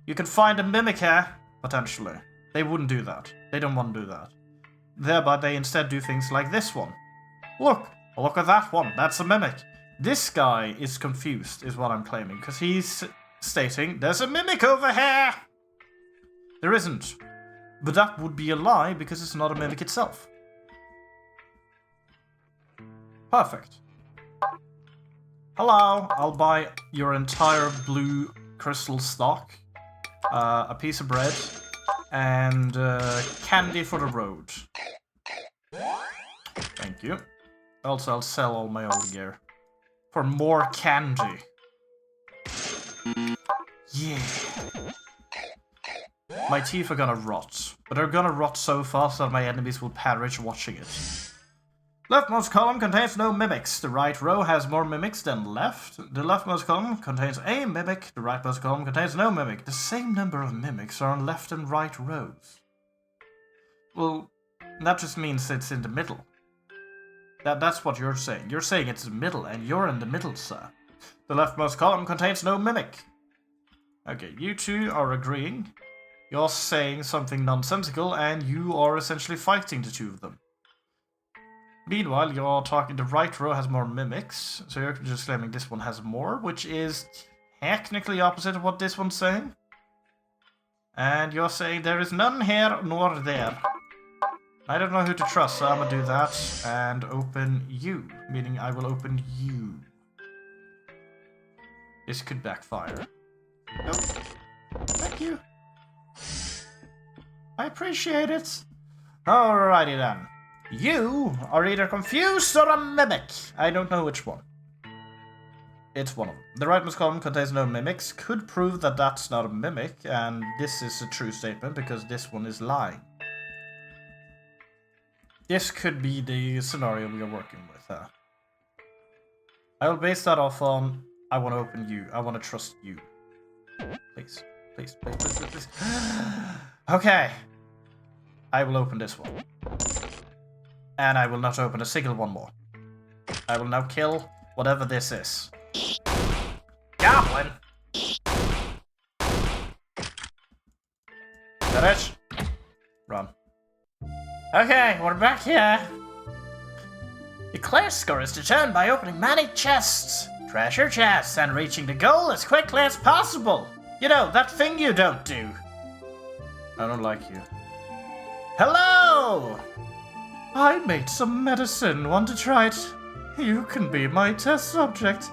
You can find a mimic here, potentially. They wouldn't do that. They don't want to do that. Thereby, they instead do things like this one. Look at that one. That's a mimic. This guy is confused, is what I'm claiming, because he's stating, there's a mimic over here! There isn't. But that would be a lie, because it's not a mimic itself. Perfect. Hello, I'll buy your entire blue crystal stock, a piece of bread, and candy for the road. Thank you. Also, I'll sell all my old gear for more candy. Yeah. My teeth are gonna rot, but they're gonna rot so fast that my enemies will perish watching it. Leftmost column contains no mimics. The right row has more mimics than left. The leftmost column contains a mimic. The rightmost column contains no mimic. The same number of mimics are on left and right rows. Well, that just means it's in the middle. That's what you're saying. You're saying it's the middle, and you're in the middle, sir. The leftmost column contains no mimic. Okay, you two are agreeing. You're saying something nonsensical, and you are essentially fighting the two of them. Meanwhile, you're talking the right row has more mimics, so you're just claiming this one has more, which is technically opposite of what this one's saying. And you're saying there is none here nor there. I don't know who to trust, so I'm gonna do that and open you, meaning I will open you. This could backfire. Nope. Thank you. I appreciate it. Alrighty then. You are either confused or a mimic. I don't know which one. It's one of them. The rightmost column contains no mimics. Could prove that that's not a mimic, and this is a true statement because this one is lying. This could be the scenario we are working with. I will base that off on I want to open you. I want to trust you. Please. Please, please, please, please, please. Okay. I will open this one. And I will not open a single one more. I will now kill whatever this is. Goblin! That it? Run. Okay, we're back here. The class score is determined by opening many chests, treasure chests, and reaching the goal as quickly as possible. You know, that thing you don't do. I don't like you. Hello! I made some medicine. Want to try it? You can be my test subject.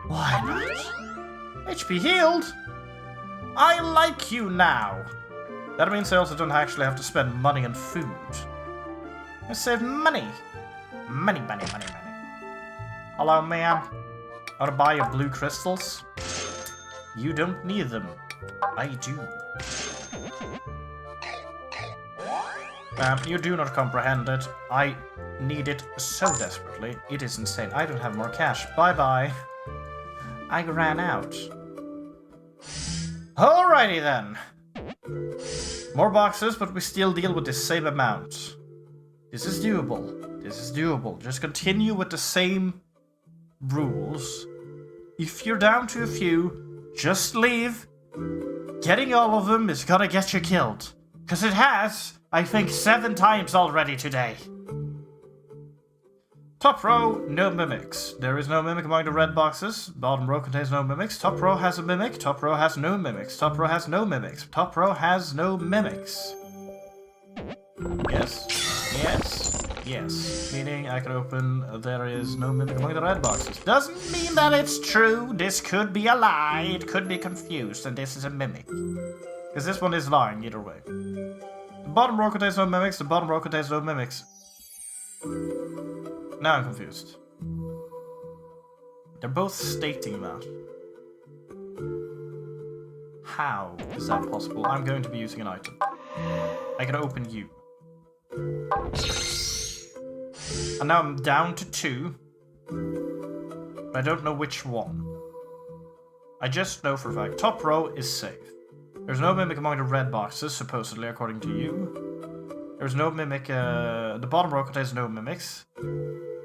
Why not? HP healed. I like you now. That means I also don't actually have to spend money on food. I save money. Money, money, money, money. Hello, ma'am. I want to buy your blue crystals. You don't need them. I do. You do not comprehend it. I need it so desperately. It is insane. I don't have more cash. Bye-bye. I ran out. Alrighty then. More boxes, but we still deal with the same amount. This is doable. This is doable. Just continue with the same rules. If you're down to a few, just leave. Getting all of them is gonna get you killed. Because it has, I think, 7 times already today. Top row, no mimics. There is no mimic among the red boxes. Bottom row contains no mimics. Top row has a mimic. Top row has no mimics. Top row has no mimics. Top row has no mimics. Yes. Yes. Yes. Meaning I can open, there is no mimic among the red boxes. Doesn't mean that it's true. This could be a lie. It could be confused. And this is a mimic. Because this one is lying either way. The bottom row contains no mimics. The bottom row contains no mimics. Now I'm confused. They're both stating that. How is that possible? I'm going to be using an item. I can open you. And now I'm down to 2. But I don't know which one. I just know for a fact. Top row is safe. There's no mimic among the red boxes, supposedly, according to you. There's no mimic, the bottom row contains no mimics.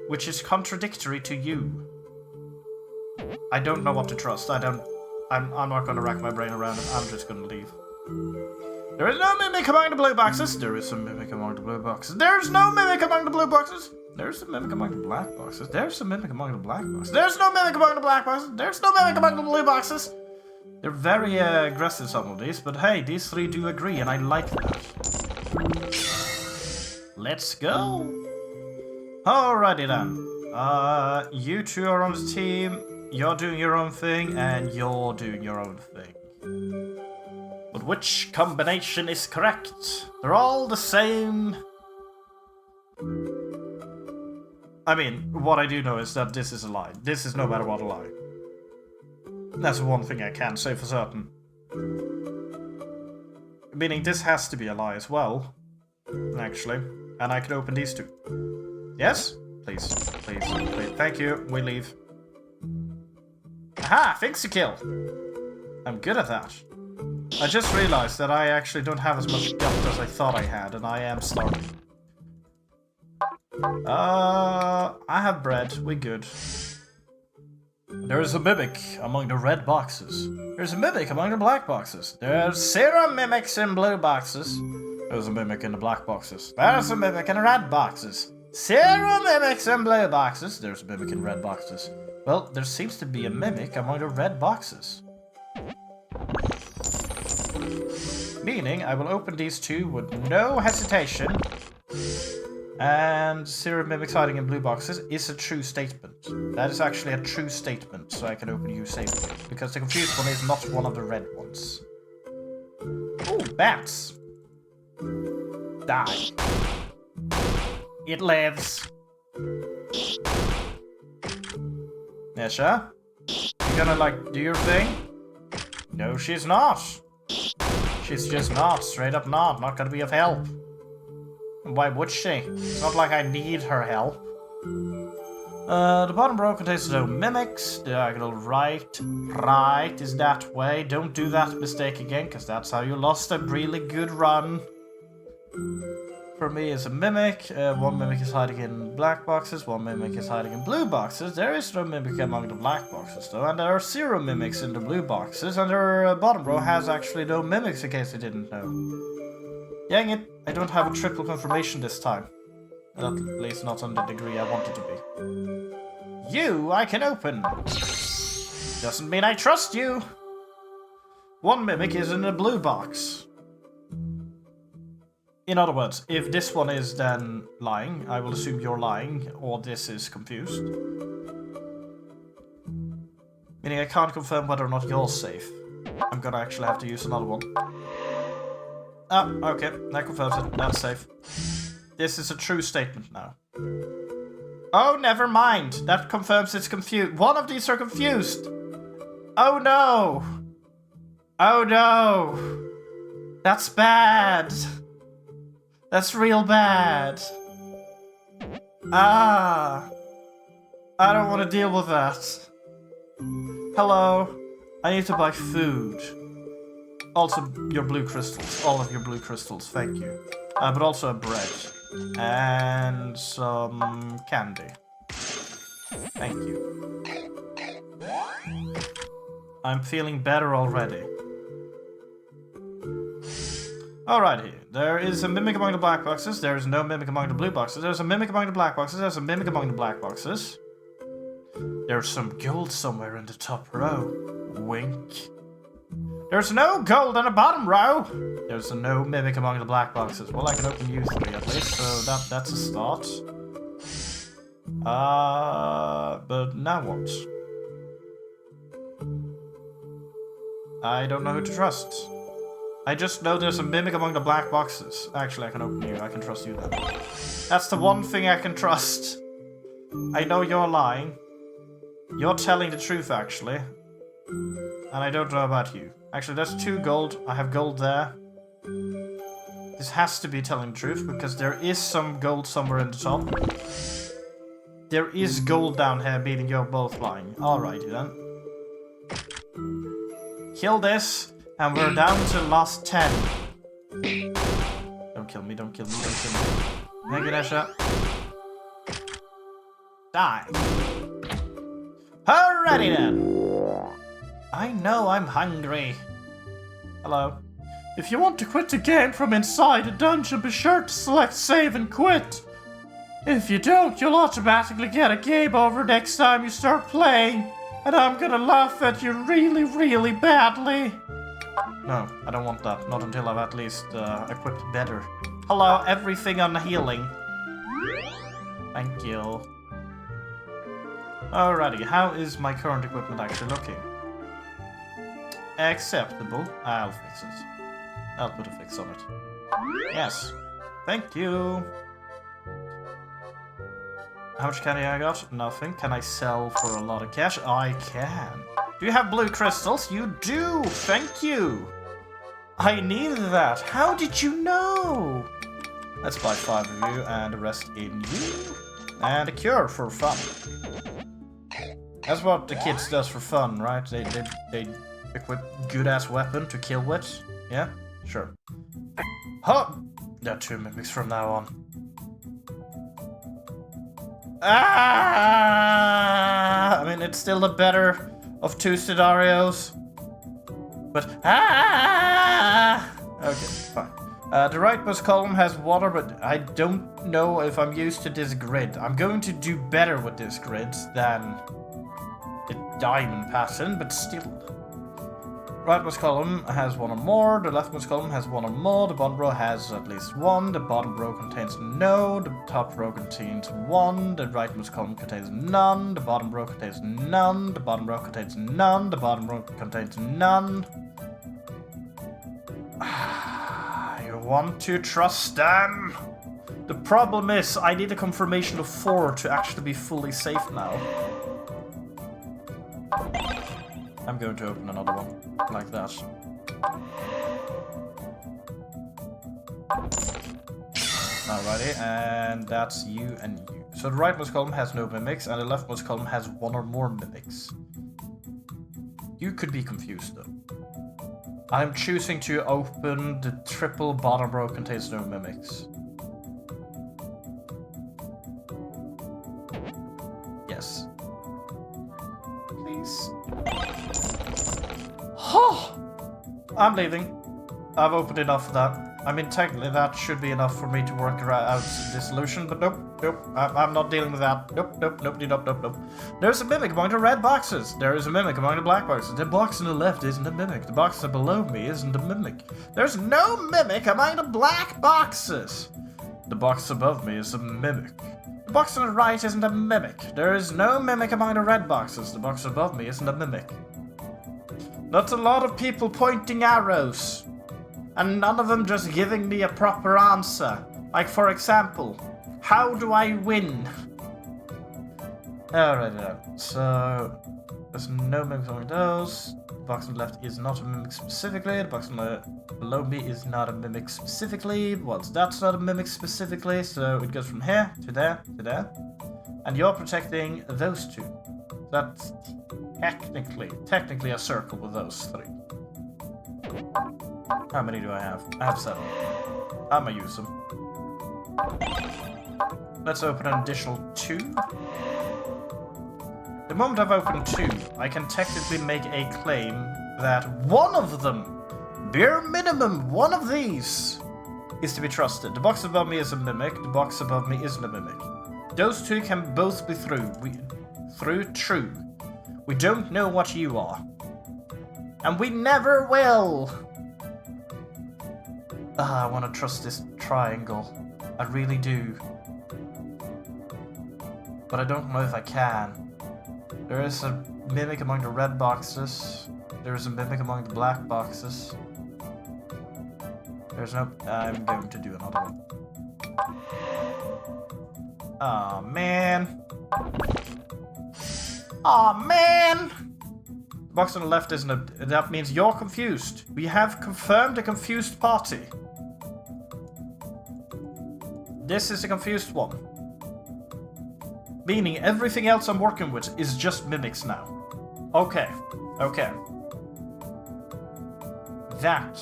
Which is contradictory to you. I don't know what to trust. I I'm not gonna rack my brain around it. I'm just gonna leave. There is no mimic among the blue boxes. There is some mimic among the blue boxes. There's no mimic among the blue boxes. There's a mimic among the black boxes. There's a mimic among the black boxes. There's no mimic among the black boxes. There's no mimic among the blue boxes. They're very aggressive, some of these, but hey, these three do agree, and I like that. Let's go. Alrighty then. You two are on the team. You're doing your own thing, and you're doing your own thing. But which combination is correct? They're all the same. I mean, what I do know is that this is a lie. This is no matter what a lie. That's one thing I can say for certain. Meaning this has to be a lie as well, actually. And I can open these two. Yes? Please, please, please. Thank you, we leave. Aha! Fix a kill! I'm good at that. I just realized that I actually don't have as much gut as I thought I had, and I am starving. I have bread. We good. There is a mimic among the red boxes. There's a mimic among the black boxes. There's 0 mimics in blue boxes. There's a mimic in the black boxes. There's a mimic in the red boxes. 0 mimics in blue boxes. There's a mimic in red boxes. Well, there seems to be a mimic among the red boxes. Meaning, I will open these two with no hesitation. And 0 mimics hiding in blue boxes is a true statement. That is actually a true statement, so I can open you safely. Because the confused one is not one of the red ones. Ooh, bats. Die. It lives. Nesha? You gonna, like, do your thing? No, she's not. She's just not. Straight up not. Not gonna be of help. Why would she? It's not like I need her help. The bottom row contains no mimics. Diagonal right is that way. Don't do that mistake again, because that's how you lost a really good run. For me is a mimic. 1 mimic is hiding in black boxes. 1 mimic is hiding in blue boxes. There is no mimic among the black boxes though, and there are 0 mimics in the blue boxes, and their bottom row has actually no mimics in case you didn't know. Dang it, I don't have a triple confirmation this time. At least not on the degree I want it to be. You, I can open. Doesn't mean I trust you. 1 mimic is in a blue box. In other words, if this one is then lying, I will assume you're lying, or this is confused. Meaning I can't confirm whether or not you're safe. I'm gonna actually have to use another one. Ah, okay, that confirms it. That's safe. This is a true statement now. Oh, never mind. That confirms it's confused. One of these are confused. Oh no. Oh no. That's bad. That's real bad. Ah. I don't want to deal with that. Hello. I need to buy food. Also, your blue crystals. All of your blue crystals, thank you. But also a bread. And some candy. Thank you. I'm feeling better already. Alrighty. There is a mimic among the black boxes. There is no mimic among the blue boxes. There's a mimic among the black boxes. There's a mimic among the black boxes. There's some gold somewhere in the top row. Wink. There's no gold on the bottom row. There's a no mimic among the black boxes. Well, I can open you 3 at least, so that's a start. But now what? I don't know who to trust. I just know there's a mimic among the black boxes. Actually, I can open you. I can trust you then. That's the one thing I can trust. I know you're lying. You're telling the truth, actually. And I don't know about you. Actually, there's 2 gold. I have gold there. This has to be telling the truth, because there is some gold somewhere in the top. There is gold down here, meaning you're both lying. Alrighty then. Kill this, and we're down to last 10. Don't kill me, don't kill me, don't kill me. Thank you, Nesha. Die. Alrighty then. I know I'm hungry. Hello. If you want to quit the game from inside a dungeon, be sure to select save and quit. If you don't, you'll automatically get a game over next time you start playing, and I'm gonna laugh at you really, really badly. No, I don't want that. Not until I've at least equipped better. Hello, everything on healing. Thank you. Alrighty, how is my current equipment actually looking? Acceptable. I'll fix it. I'll put a fix on it. Yes. Thank you. How much candy I got? Nothing. Can I sell for a lot of cash? I can. Do you have blue crystals? You do! Thank you! I needed that. How did you know? Let's buy 5 of you and the rest in you. And a cure for fun. That's what the kids does for fun, right? They equip good-ass weapon to kill with. Yeah? Sure. Huh! There are 2 mimics from now on. Ah! I mean, it's still the better of 2 scenarios. But okay, fine. The rightmost column has water, but I don't know if I'm used to this grid. I'm going to do better with this grid than the diamond pattern, but still. Rightmost column has 1 or more, the leftmost column has 1 or more, the bottom row has at least 1, the bottom row contains no, the top row contains 1, the rightmost column contains none, the bottom row contains none, the bottom row contains none, the bottom row contains none. You want to trust them? The problem is, I need a confirmation of 4 to actually be fully safe now. I'm going to open another one, like that. Alrighty, and that's you and you. So the rightmost column has no mimics, and the leftmost column has 1 or more mimics. You could be confused, though. I'm choosing to open the triple bottom row contains no mimics. Yes. Please. Oh! I'm leaving. I've opened enough of that. I mean, technically that should be enough for me to work out this solution, but nope, nope, I'm not dealing with that. Nope, nope, nope, nope, nope, nope. There's a mimic among the red boxes. There is a mimic among the black boxes. The box on the left isn't a mimic. The box below me isn't a mimic. There's no mimic among the black boxes. The box above me is a mimic. The box on the right isn't a mimic. There is no mimic among the red boxes. The box above me isn't a mimic. Not a lot of people pointing arrows. And none of them just giving me a proper answer. Like, for example, how do I win? Alright, so there's no mimics among those. The box on the left is not a mimic specifically. The box on the below me is not a mimic specifically. Well, that's not a mimic specifically, so it goes from here to there to there. And you're protecting those 2. That's technically a circle with those 3. How many do I have? I have 7. I'm gonna use them. Let's open an additional 2. The moment I've opened 2, I can technically make a claim that one of them, bare minimum, one of these, is to be trusted. The box above me is a mimic, the box above me isn't a mimic. Those 2 can both be true. We don't know what you are. And we never will! I want to trust this triangle. I really do. But I don't know if I can. There is a mimic among the red boxes. There is a mimic among the black boxes. There's no... I'm going to do another one. Aw, man. Aw, man! The box on the left isn't a... That means you're confused. We have confirmed a confused party. This is a confused one. Meaning everything else I'm working with is just mimics now. Okay. Okay. That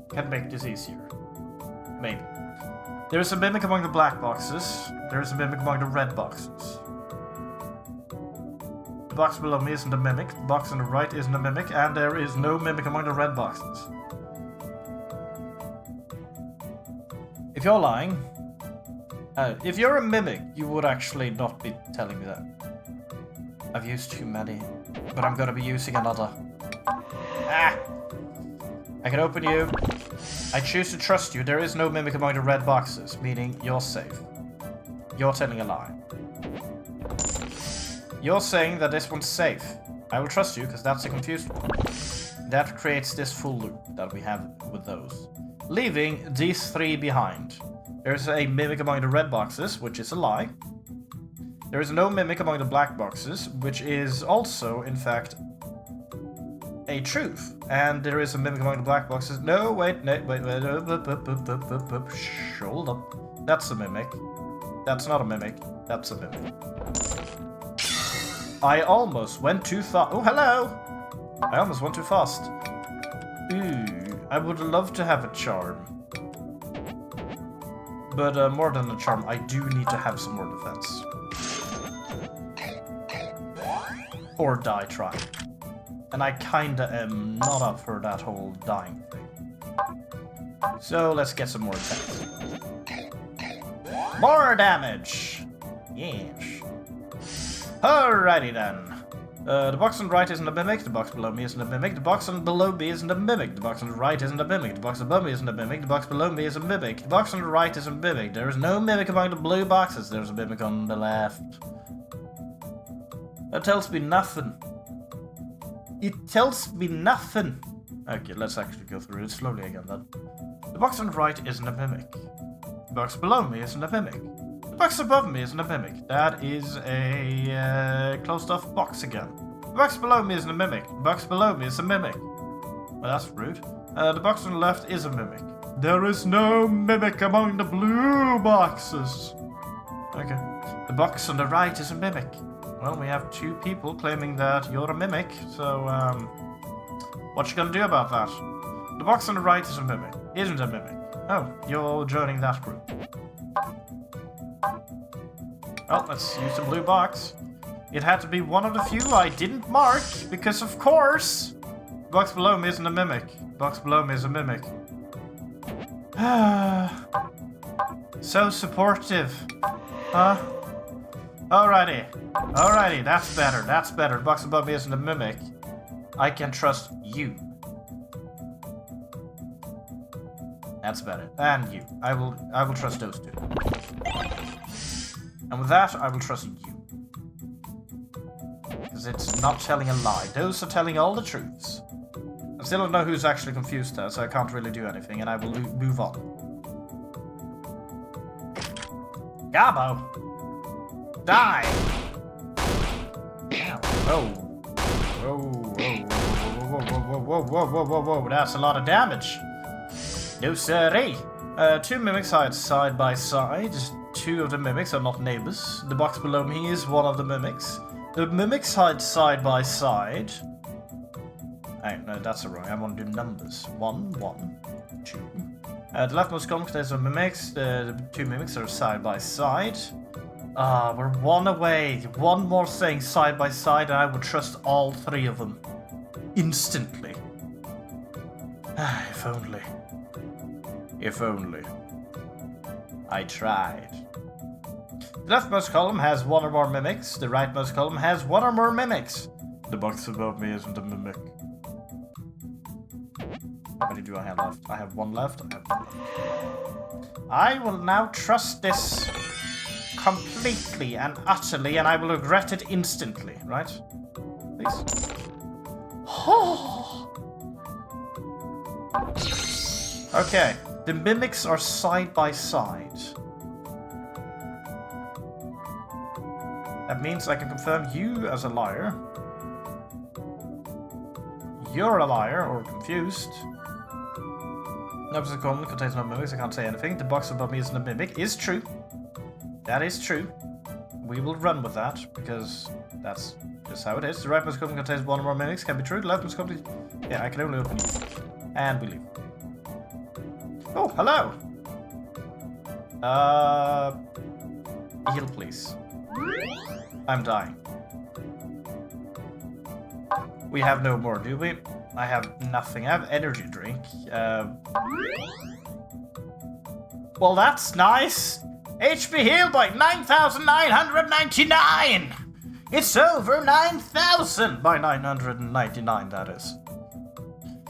can make this easier. Maybe. There's a mimic among the black boxes. There's a mimic among the red boxes. The box below me isn't a mimic, the box on the right isn't a mimic, and there is no mimic among the red boxes. If you're lying, if you're a mimic, you would actually not be telling me that. I've used too many, but I'm gonna be using another. Ah! I can open you. I choose to trust you. There is no mimic among the red boxes, meaning you're safe. You're telling a lie. You're saying that this one's safe. I will trust you, because that's a confused one. That creates this full loop that we have with those. Leaving these three behind. There's a mimic among the red boxes, which is a lie. There is no mimic among the black boxes, which is also, in fact, a truth. And there is a mimic among the black boxes. No, wait. Hold up. That's a mimic. That's not a mimic. That's a mimic. I almost went too fast. Oh, hello! I almost went too fast. Ooh, I would love to have a charm. But more than a charm, I do need to have some more defense. Or die trying. And I kinda am not up for that whole dying thing. So let's get some more attacks. More damage! Yes. Alrighty then. The box on the right isn't a mimic, the box below me isn't a mimic, the box on below me isn't a mimic, the box on the right isn't a mimic, the box above me isn't a mimic, the box below me is a mimic, the box on the right is a mimic, there is no mimic among the blue boxes, there's a mimic on the left. That tells me nothing. It tells me nothing. Okay, let's actually go through it slowly again then. The box on the right isn't a mimic. The box below me isn't a mimic. The box above me isn't a mimic. That is a closed off box again. The box below me isn't a mimic. The box below me is a mimic. Well, that's rude. The box on the left is a mimic. There is no mimic among the blue boxes. Okay. The box on the right is a mimic. Well, we have two people claiming that you're a mimic, so, what you gonna do about that? The box on the right is a mimic. Isn't a mimic. Oh, you're joining that group. Well, let's use the blue box. It had to be one of the few I didn't mark, because of course! The box below me isn't a mimic. The box below me is a mimic. So supportive. Huh? Alrighty, that's better, The box above me isn't a mimic. I can trust you. That's better. And you. I will trust those two. And with that, I will trust you. Because it's not telling a lie. Those are telling all the truths. I still don't know who's actually confused there, so I can't really do anything, and I will move on. Garbo! Die! Whoa, that's a lot of damage. No siree. Two mimics side by side. Two of the mimics are not neighbors. The box below me is one of the mimics. The mimics hide side by side. Oh, no, that's wrong. I want to do numbers. 1, 1, 2. The leftmost column contains the mimics. The two mimics are side by side. We're one away. One more thing side by side, and I would trust all three of them. Instantly. If only. If only. I tried. The leftmost column has one or more mimics. The rightmost column has one or more mimics. The box above me isn't a mimic. How many do I have left? I have one left. I have one left. I will now trust this completely and utterly, and I will regret it instantly, right? Please. Okay, the mimics are side by side. That means I can confirm you as a liar. You're a liar, or confused. The opposite column contains no mimics, I can't say anything. The box above me isn't a mimic. Is true. That is true. We will run with that, because that's just how it is. The rightmost column contains one or more mimics, can be true. The leftmost column... Yeah, I can only open you. And we leave. Oh, hello! Heal, please. I'm dying. We have no more, do we? I have nothing. I have energy drink. Well, that's nice. HP healed by 9,999! It's over 9,000 by 999, that is.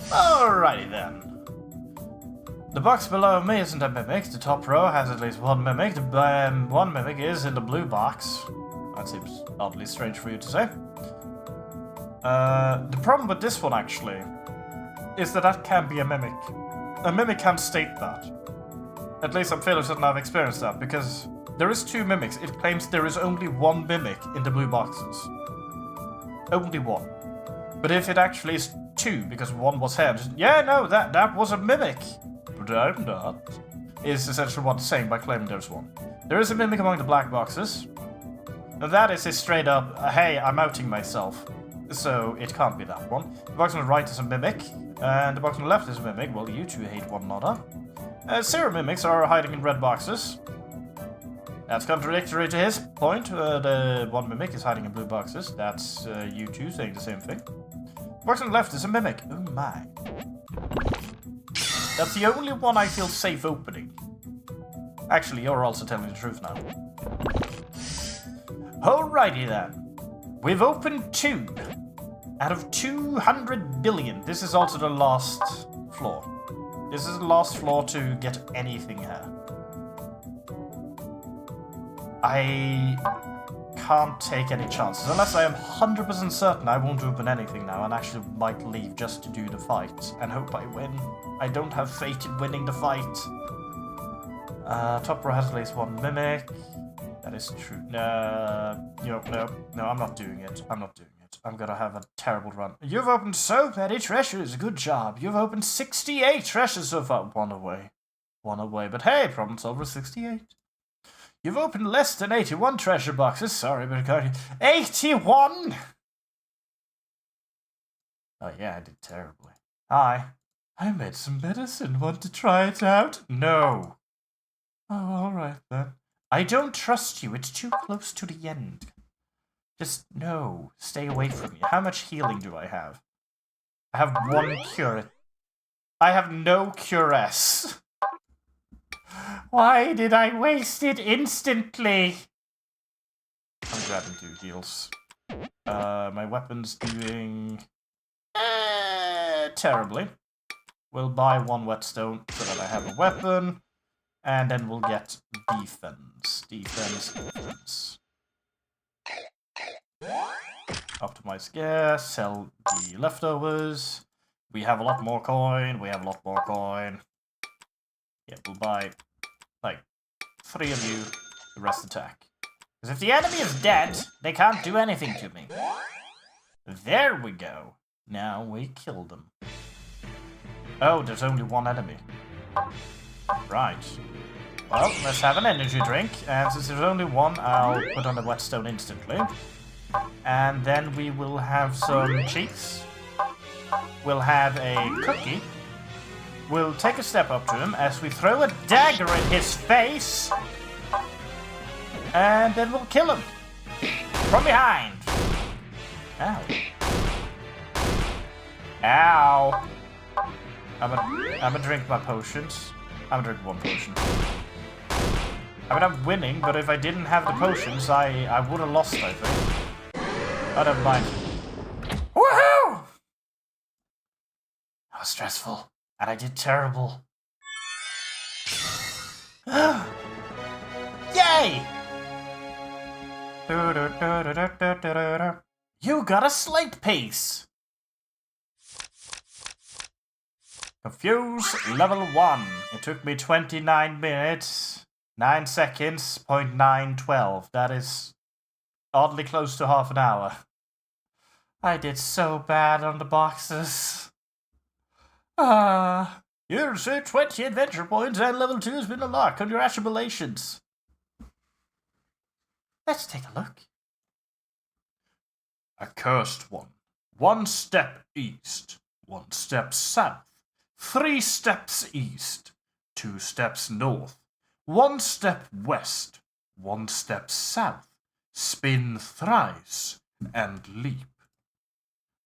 Alrighty then. The box below me isn't a mimic. The top row has at least one mimic. The one mimic is in the blue box. That seems oddly strange for you to say. The problem with this one, actually, is that can't be a mimic. A mimic can't state that. At least I'm fairly certain I've experienced that, because there is 2 mimics. It claims there is only 1 mimic in the blue boxes. Only 1. But if it actually is 2, because 1 was here, yeah, no, that was a mimic. But I'm not. Is essentially what it's saying by claiming there's 1. There is a mimic among the black boxes. Now that is a straight up, hey, I'm outing myself. So it can't be that one. The box on the right is a mimic, and the box on the left is a mimic. Well, you two hate one another. 0 mimics are hiding in red boxes. That's contradictory to his point. The 1 mimic is hiding in blue boxes. That's you two saying the same thing. The box on the left is a mimic. Oh my. That's the only one I feel safe opening. Actually, you're also telling the truth now. Alrighty then. We've opened 2 out of 200 billion. This is also the last floor. This is the last floor to get anything here. I can't take any chances unless I am 100% certain I won't open anything now and actually might leave just to do the fight and hope I win. I don't have faith in winning the fight. Top row has at least 1 mimic. That is true. No, I'm not doing it. I'm not doing it. I'm gonna have a terrible run. You've opened so many treasures. Good job. You've opened 68 treasures so far. One away. But hey, problem solver 68. You've opened less than 81 treasure boxes. Sorry, but I got you. 81! Oh yeah, I did terribly. Hi. I made some medicine. Want to try it out? No. Oh, alright then. I don't trust you. It's too close to the end. Just, no. Stay away from me. How much healing do I have? I have 1 cure. I have no cure S. Why did I waste it instantly? I'm grabbing 2 heals. My weapon's doing... terribly. We'll buy 1 whetstone so that I have a weapon. And then we'll get defense. Defense. Optimize gas, sell the leftovers. We have a lot more coin. Yeah, we'll buy, like, 3 of you, the rest attack. Because if the enemy is dead, they can't do anything to me. There we go. Now we kill them. Oh, there's only 1 enemy. Right. Well, let's have an energy drink, and since there's only 1, I'll put on the whetstone instantly. And then we will have some cheeks. We'll have a cookie. We'll take a step up to him as we throw a dagger in his face. And then we'll kill him. From behind. Ow. Ow. I'm gonna drink my potions. I'm gonna drink 1 potion. I mean, I'm winning, but if I didn't have the potions, I would have lost, I think. Oh, never mind. Woohoo! That was stressful, and I did terrible. Yay! You got a slate piece! Confuse level 1. It took me 29 minutes, 9 seconds, 0.912. That is oddly close to half an hour. I did so bad on the boxes. Here's 20 adventure points and level 2 has been unlocked. Congratulations. Let's take a look. A cursed one. 1 step east, 1 step south. 3 steps east, 2 steps north, 1 step west, 1 step south, spin thrice, and leap.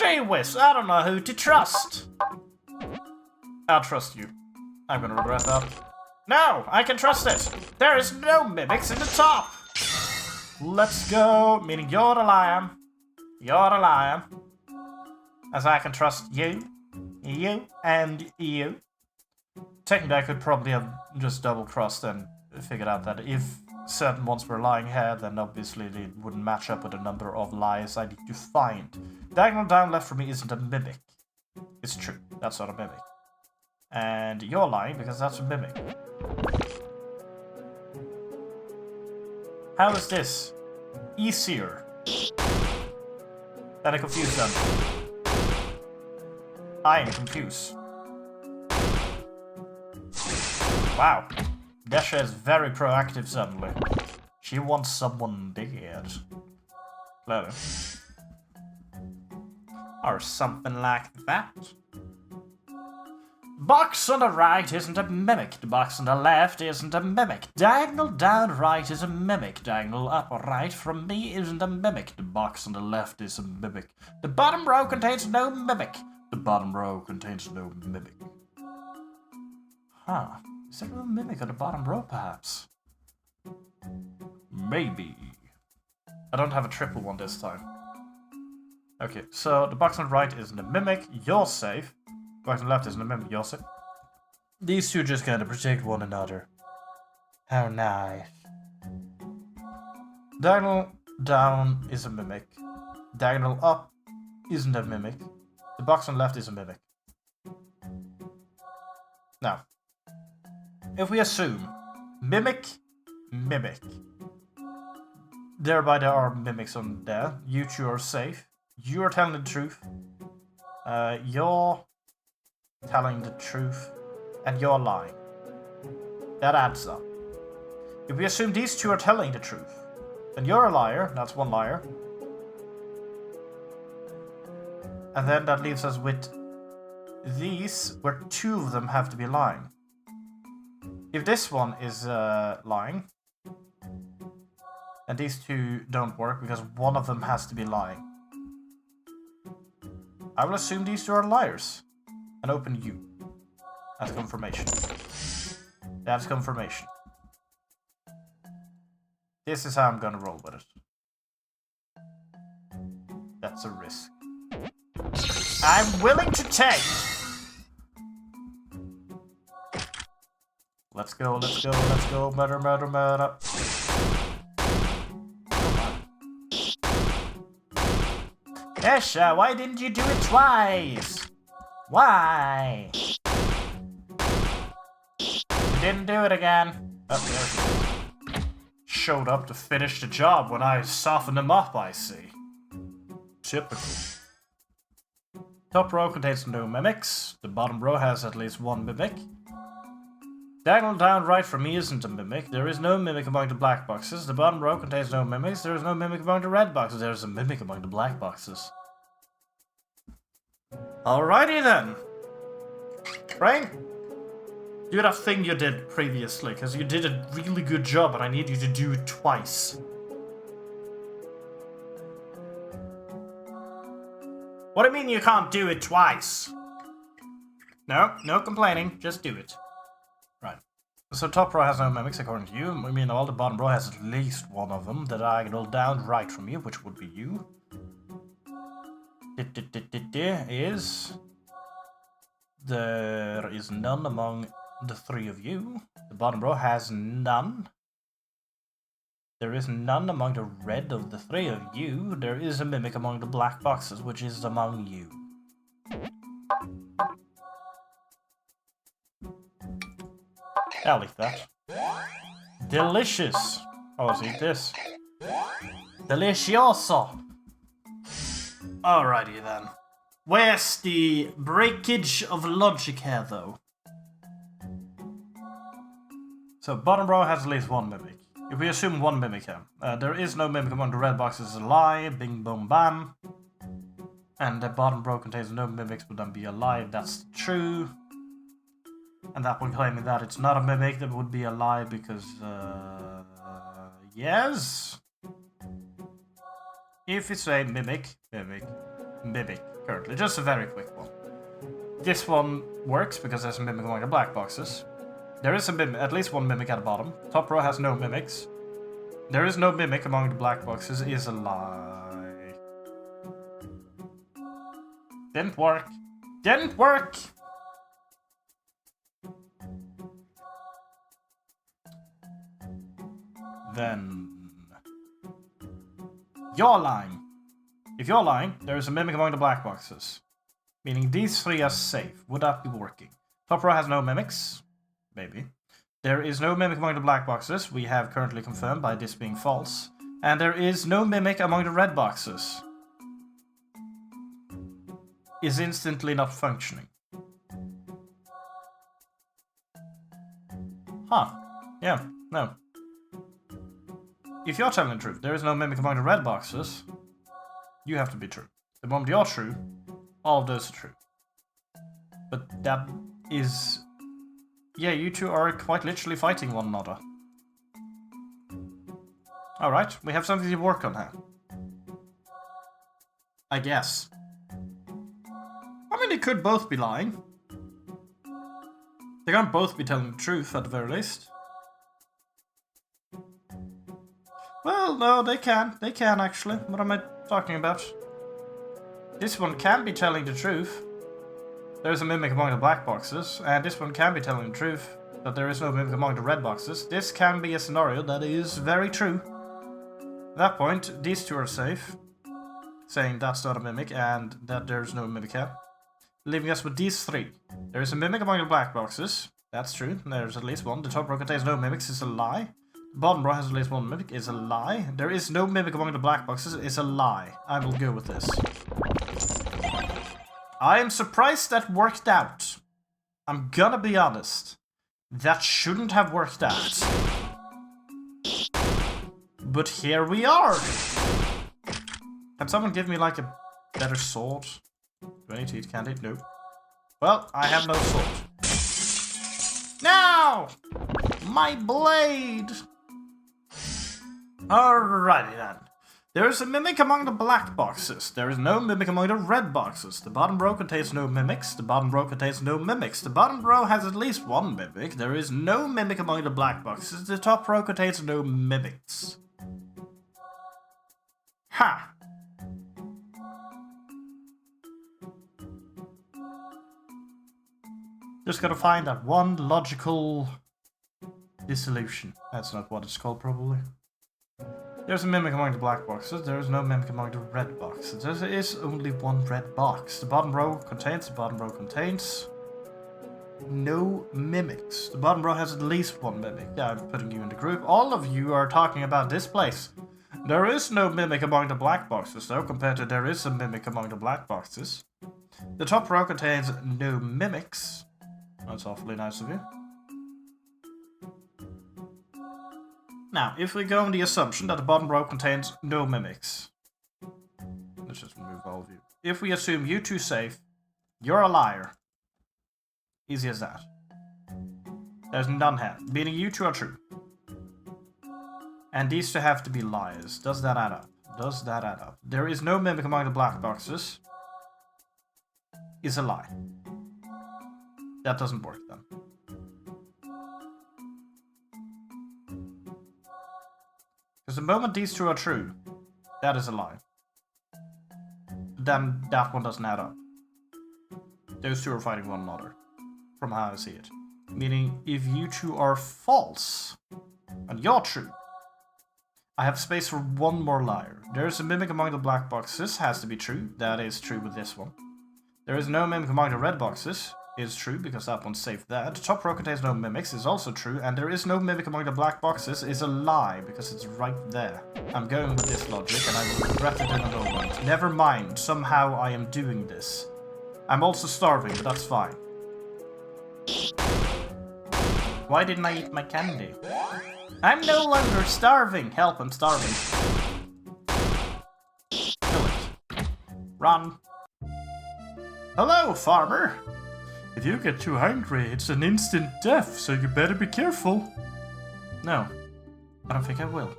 Gee whiz, I don't know who to trust. I'll trust you. I'm gonna regret that. No, I can trust it. There is no mimics in the top. Let's go, meaning you're the lion. You're the lion. As I can trust you, you, and you. Technically, I could probably have just double-crossed and figured out that if certain ones were lying here, then obviously they wouldn't match up with the number of lies I need to find. Diagonal down left for me isn't a mimic. It's true, that's not a mimic. And you're lying because that's a mimic. How is this easier? Then I confuse them. I am confused. Wow. Desha is very proactive suddenly. She wants someone dead. Clever. Or something like that. Box on the right isn't a mimic. The box on the left isn't a mimic. Diagonal down right is a mimic. Diagonal up right from me isn't a mimic. The box on the left is a mimic. The bottom row contains no mimic. The bottom row contains no mimic. Huh. Is there a mimic on the bottom row, perhaps? Maybe. I don't have a triple one this time. Okay, so the box on the right isn't a mimic. You're safe. Box on the left isn't a mimic. You're safe. These two just kind of protect one another. How nice. Diagonal down is a mimic. Diagonal up isn't a mimic. The box on the left is a mimic. Now, if we assume mimic, mimic, thereby there are mimics on there. You two are safe. You are telling the truth. You're telling the truth. And you're lying. That adds up. If we assume these two are telling the truth, then you're a liar. That's one liar. And then that leaves us with these, where two of them have to be lying. If this one is lying, and these two don't work because one of them has to be lying, I will assume these two are liars and open you as confirmation. That's confirmation. This is how I'm gonna roll with it. That's a risk I'm willing to take. Let's go, let's go, let's go. Murder, murder, murder. Desha, why didn't you do it twice? Why? You didn't do it again. Oh, there. Showed up to finish the job when I softened him up, I see. Typical. Top row contains no mimics. The bottom row has at least one mimic. Diagonal down right for me isn't a mimic. There is no mimic among the black boxes. The bottom row contains no mimics. There is no mimic among the red boxes. There is a mimic among the black boxes. Alrighty then. Right? Do that thing you did previously, because you did a really good job and I need you to do it twice. What do you mean you can't do it twice? No, no complaining, just do it. Right. So top row has no mimics according to you. I mean, all the bottom row has at least one of them. The diagonal down right from you, which would be you. Is... There is none among the three of you. The bottom row has none. There is none among the red of the three of you. There is a mimic among the black boxes, which is among you. I'll eat that. Delicious. Oh, let's eat this. Delicioso. Alrighty then. Where's the breakage of logic here, though? So, bottom row has at least one mimic. If we assume one mimic here, there is no mimic among the red boxes, a lie, bing, boom, bam. And the bottom row contains no mimics, would then be a lie if that's true. And that one claiming that it's not a mimic, that would be a lie because, yes. If it's a mimic, mimic, mimic. currently. Just a very quick one. This one works because there's a mimic among the black boxes. There is at least one mimic at the bottom. Top row has no mimics. There is no mimic among the black boxes is a lie. Didn't work. Didn't work! Then... You're lying. If you're lying, there is a mimic among the black boxes. Meaning these three are safe. Would that be working? Top row has no mimics. Maybe. There is no mimic among the black boxes. We have currently confirmed by this being false. And there is no mimic among the red boxes. Is instantly not functioning. Huh. Yeah, no. If you're telling the truth, there is no mimic among the red boxes, you have to be true. The moment you're true, all of those are true. But that is... Yeah, you two are quite literally fighting one another. Alright, we have something to work on here. I guess. I mean, they could both be lying. They can't both be telling the truth, at the very least. Well, no, they can. They can, actually. What am I talking about? This one can be telling the truth. There's a mimic among the black boxes, and this one can be telling the truth, but there is no mimic among the red boxes. This can be a scenario that is very true. At that point, these two are safe, saying that's not a mimic and that there's no mimic here. Leaving us with these three. There is a mimic among the black boxes. That's true. There's at least one. The top row contains no mimics is a lie. The bottom row has at least one mimic is a lie. There is no mimic among the black boxes is a lie. I will go with this. I am surprised that worked out. I'm gonna be honest. That shouldn't have worked out. But here we are. Can someone give me like a better sword? Do I need to eat candy? No. Well, I have no sword. Now! My blade! Alrighty then. There is a mimic among the black boxes. There is no mimic among the red boxes. The bottom row contains no mimics. The bottom row contains no mimics. The bottom row has at least one mimic. There is no mimic among the black boxes. The top row contains no mimics. Ha! Just gotta find that one logical dissolution. That's not what it's called, probably. There's a mimic among the black boxes. There is no mimic among the red boxes. There is only one red box. The bottom row contains no mimics. The bottom row has at least one mimic. Yeah, I'm putting you in the group. All of you are talking about this place. There is no mimic among the black boxes, though, compared to there is a mimic among the black boxes. The top row contains no mimics. That's awfully nice of you. Now, if we go on the assumption that the bottom row contains no mimics. Let's just remove all of you. If we assume you two safe, you're a liar. Easy as that. There's none here, meaning you two are true. And these two have to be liars. Does that add up? Does that add up? There is no mimic among the black boxes. Is a lie. That doesn't work then. Because the moment these two are true, that is a lie. Then that one doesn't add up. Those two are fighting one another, from how I see it. Meaning, if you two are false, and you're true, I have space for one more liar. There is a mimic among the black boxes, has to be true. That is true with this one. There is no mimic among the red boxes. Is true, because that one's safe there. The top row contains no mimics, is also true, and there is no mimic among the black boxes is a lie, because it's right there. I'm going with this logic, and I will regret it in a moment. Never mind, somehow I am doing this. I'm also starving, but that's fine. Why didn't I eat my candy? I'm no longer starving! Help, I'm starving. Kill it. Run. Hello, farmer! If you get too hungry, it's an instant death, so you better be careful. No, I don't think I will.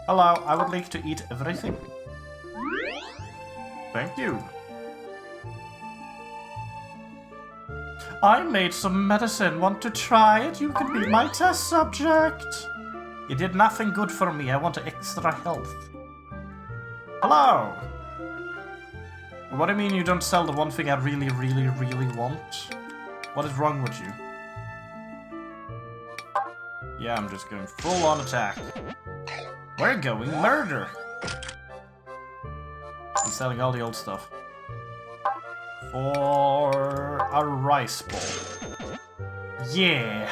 Hello, I would like to eat everything. Thank you. I made some medicine. Want to try it? You can be my test subject. You did nothing good for me. I want extra health. Hello. What do you mean you don't sell the one thing I really, really, really want? What is wrong with you? Yeah, I'm just going full on attack. We're going murder. I'm selling all the old stuff. For a rice bowl. Yeah.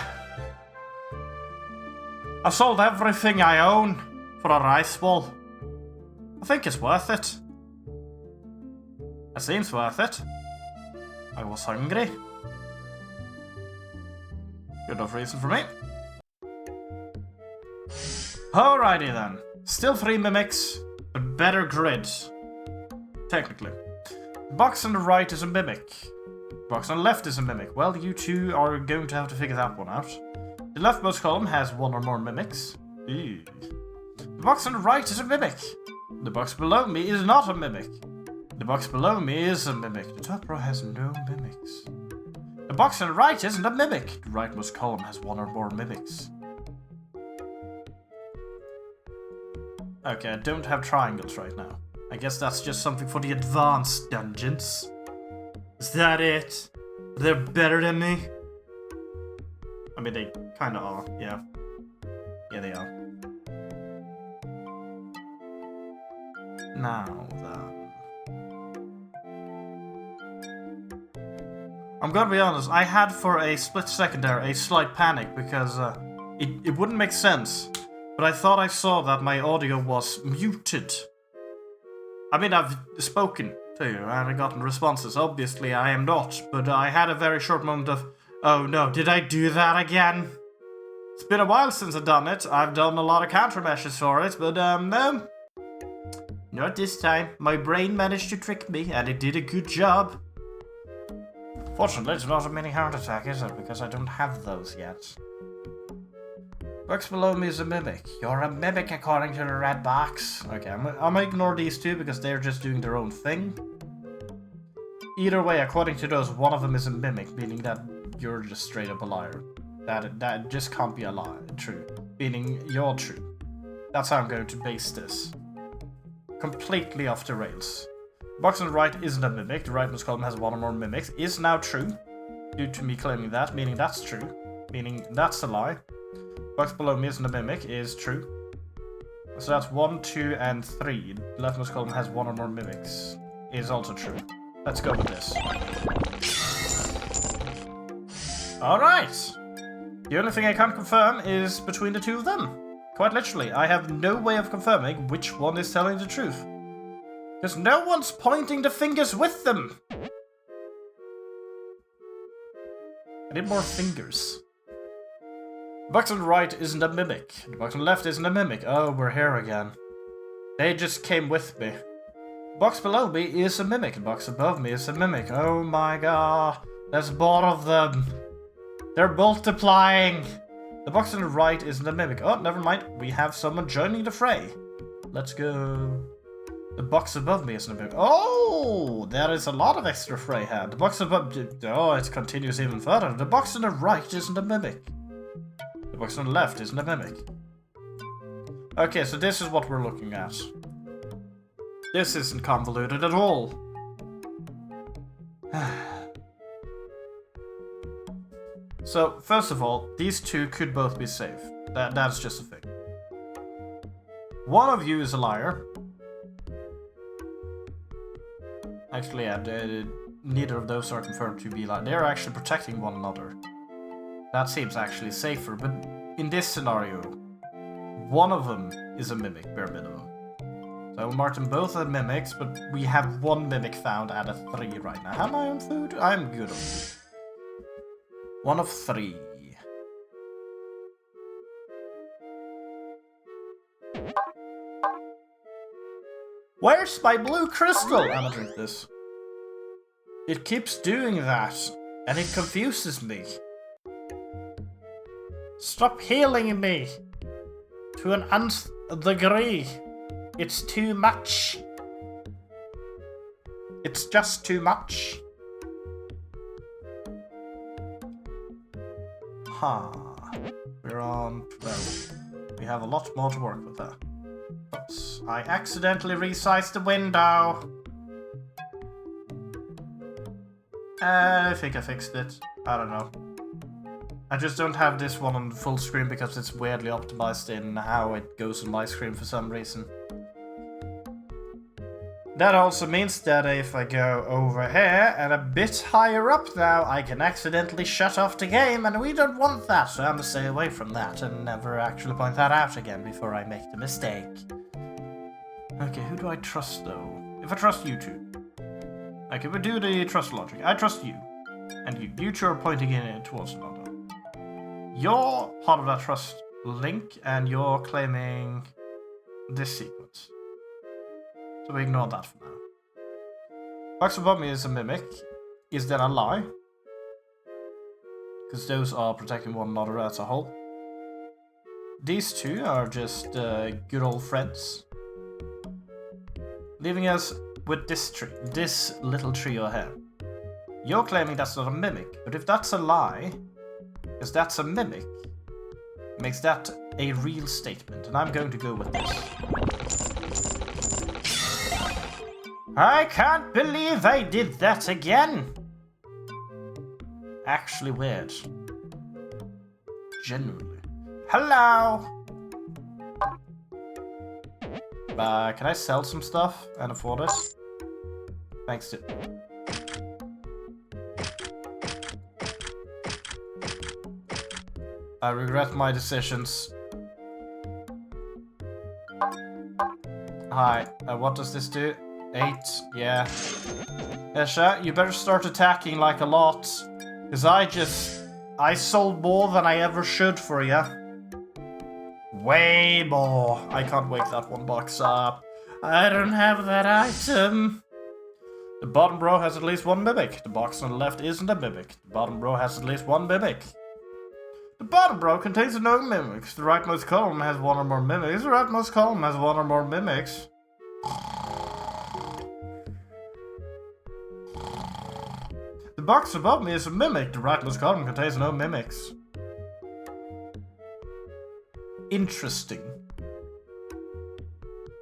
I sold everything I own for a rice bowl. I think it's worth it. It seems worth it. I was hungry. Good enough reason for me. Alrighty then. Still 3 mimics, but better grids. Technically. The box on the right is a mimic. The box on the left is a mimic. Well, you two are going to have to figure that one out. The leftmost column has 1 or more mimics. Ew. The box on the right is a mimic. The box below me is not a mimic. The box below me is a mimic. The top row has no mimics. The box on the right isn't a mimic. The rightmost column has 1 or more mimics. Okay, I don't have triangles right now. I guess that's just something for the advanced dungeons. Is that it? They're better than me? I mean, they kinda are, yeah. Yeah, they are. Now then. I'm gonna be honest, I had for a split second there a slight panic because it wouldn't make sense. But I thought I saw that my audio was muted. I mean, I've spoken to you and I've gotten responses. Obviously, I am not. But I had a very short moment of, oh no, did I do that again? It's been a while since I've done it. I've done a lot of countermeasures for it, but no. Not this time. My brain managed to trick me and it did a good job. Fortunately, it's not a mini heart attack, is it? Because I don't have those yet. Box below me is a mimic. You're a mimic according to the red box. Okay, I'm gonna ignore these two because they're just doing their own thing. Either way, according to those, one of them is a mimic, meaning that you're just straight up a liar. That just can't be a lie, true. Meaning you're true. That's how I'm going to base this. Completely off the rails. The box on the right isn't a mimic. The rightmost column has 1 or more mimics. Is now true. Due to me claiming that, meaning that's true. Meaning that's a lie. Box below me isn't a mimic, is true. So that's 1, 2, and 3. The leftmost column has 1 or more mimics. Is also true. Let's go with this. Alright! The only thing I can't confirm is between the two of them. Quite literally, I have no way of confirming which one is telling the truth. Because no one's pointing the fingers with them! I need more fingers. The box on the right isn't a mimic. The box on the left isn't a mimic. Oh, we're here again. They just came with me. The box below me is a mimic. The box above me is a mimic. Oh my god. There's more of them. They're multiplying. The box on the right isn't a mimic. Oh, never mind. We have someone joining the fray. Let's go. The box above me isn't a mimic. Oh, there is a lot of extra fray here. The box above... Oh, it continues even further. The box on the right isn't a mimic. The box on the left isn't a mimic. Okay, so this is what we're looking at. This isn't convoluted at all. So, first of all, these two could both be safe. That's just a thing. One of you is a liar. Actually, yeah, neither of those are confirmed to be liars. They're actually protecting one another. That seems actually safer, but in this scenario, one of them is a mimic, bare minimum. So I will mark them both as mimics, but we have 1 mimic found out of 3 right now. Am I on food? I'm good on food. 1 of 3. Where's my blue crystal? I'm gonna drink this. It keeps doing that, and it confuses me. Stop healing me! To an nth degree. It's too much. It's just too much. Ha. We're on 12. We have a lot more to work with there. Oops. I accidentally resized the window. I think I fixed it. I don't know. I just don't have this one on full screen because it's weirdly optimized in how it goes on my screen for some reason. That also means that if I go over here and a bit higher up now, I can accidentally shut off the game, and we don't want that, so I'm gonna stay away from that and never actually point that out again before I make the mistake. Okay, who do I trust though? If I trust you two. Okay, we do the trust logic. I trust you. And you. You two are pointing in towards another. You're part of that trust link, and you're claiming this sequence. So we ignore that for now. Box above me is a mimic. Is that a lie? Because those are protecting one another as a whole. These two are just good old friends. Leaving us with this tree, this little trio here. You're claiming that's not a mimic, but if that's a lie, because that's a mimic, makes that a real statement, and I'm going to go with this. I can't believe I did that again! Actually weird. Genuinely. Hello! Can I sell some stuff and afford it? Thanks to... I regret my decisions. Hi, what does this do? 8, yeah. Esha, you better start attacking like a lot. Cause I sold more than I ever should for you. Way more. I can't wake that one box up. I don't have that item. The bottom row has at least one mimic. The box on the left isn't a mimic. The bottom row has at least one mimic. The bottom row contains no mimics. The rightmost column has one or more mimics. The rightmost column has one or more mimics. The box above me is a mimic. The rightmost column contains no mimics. Interesting.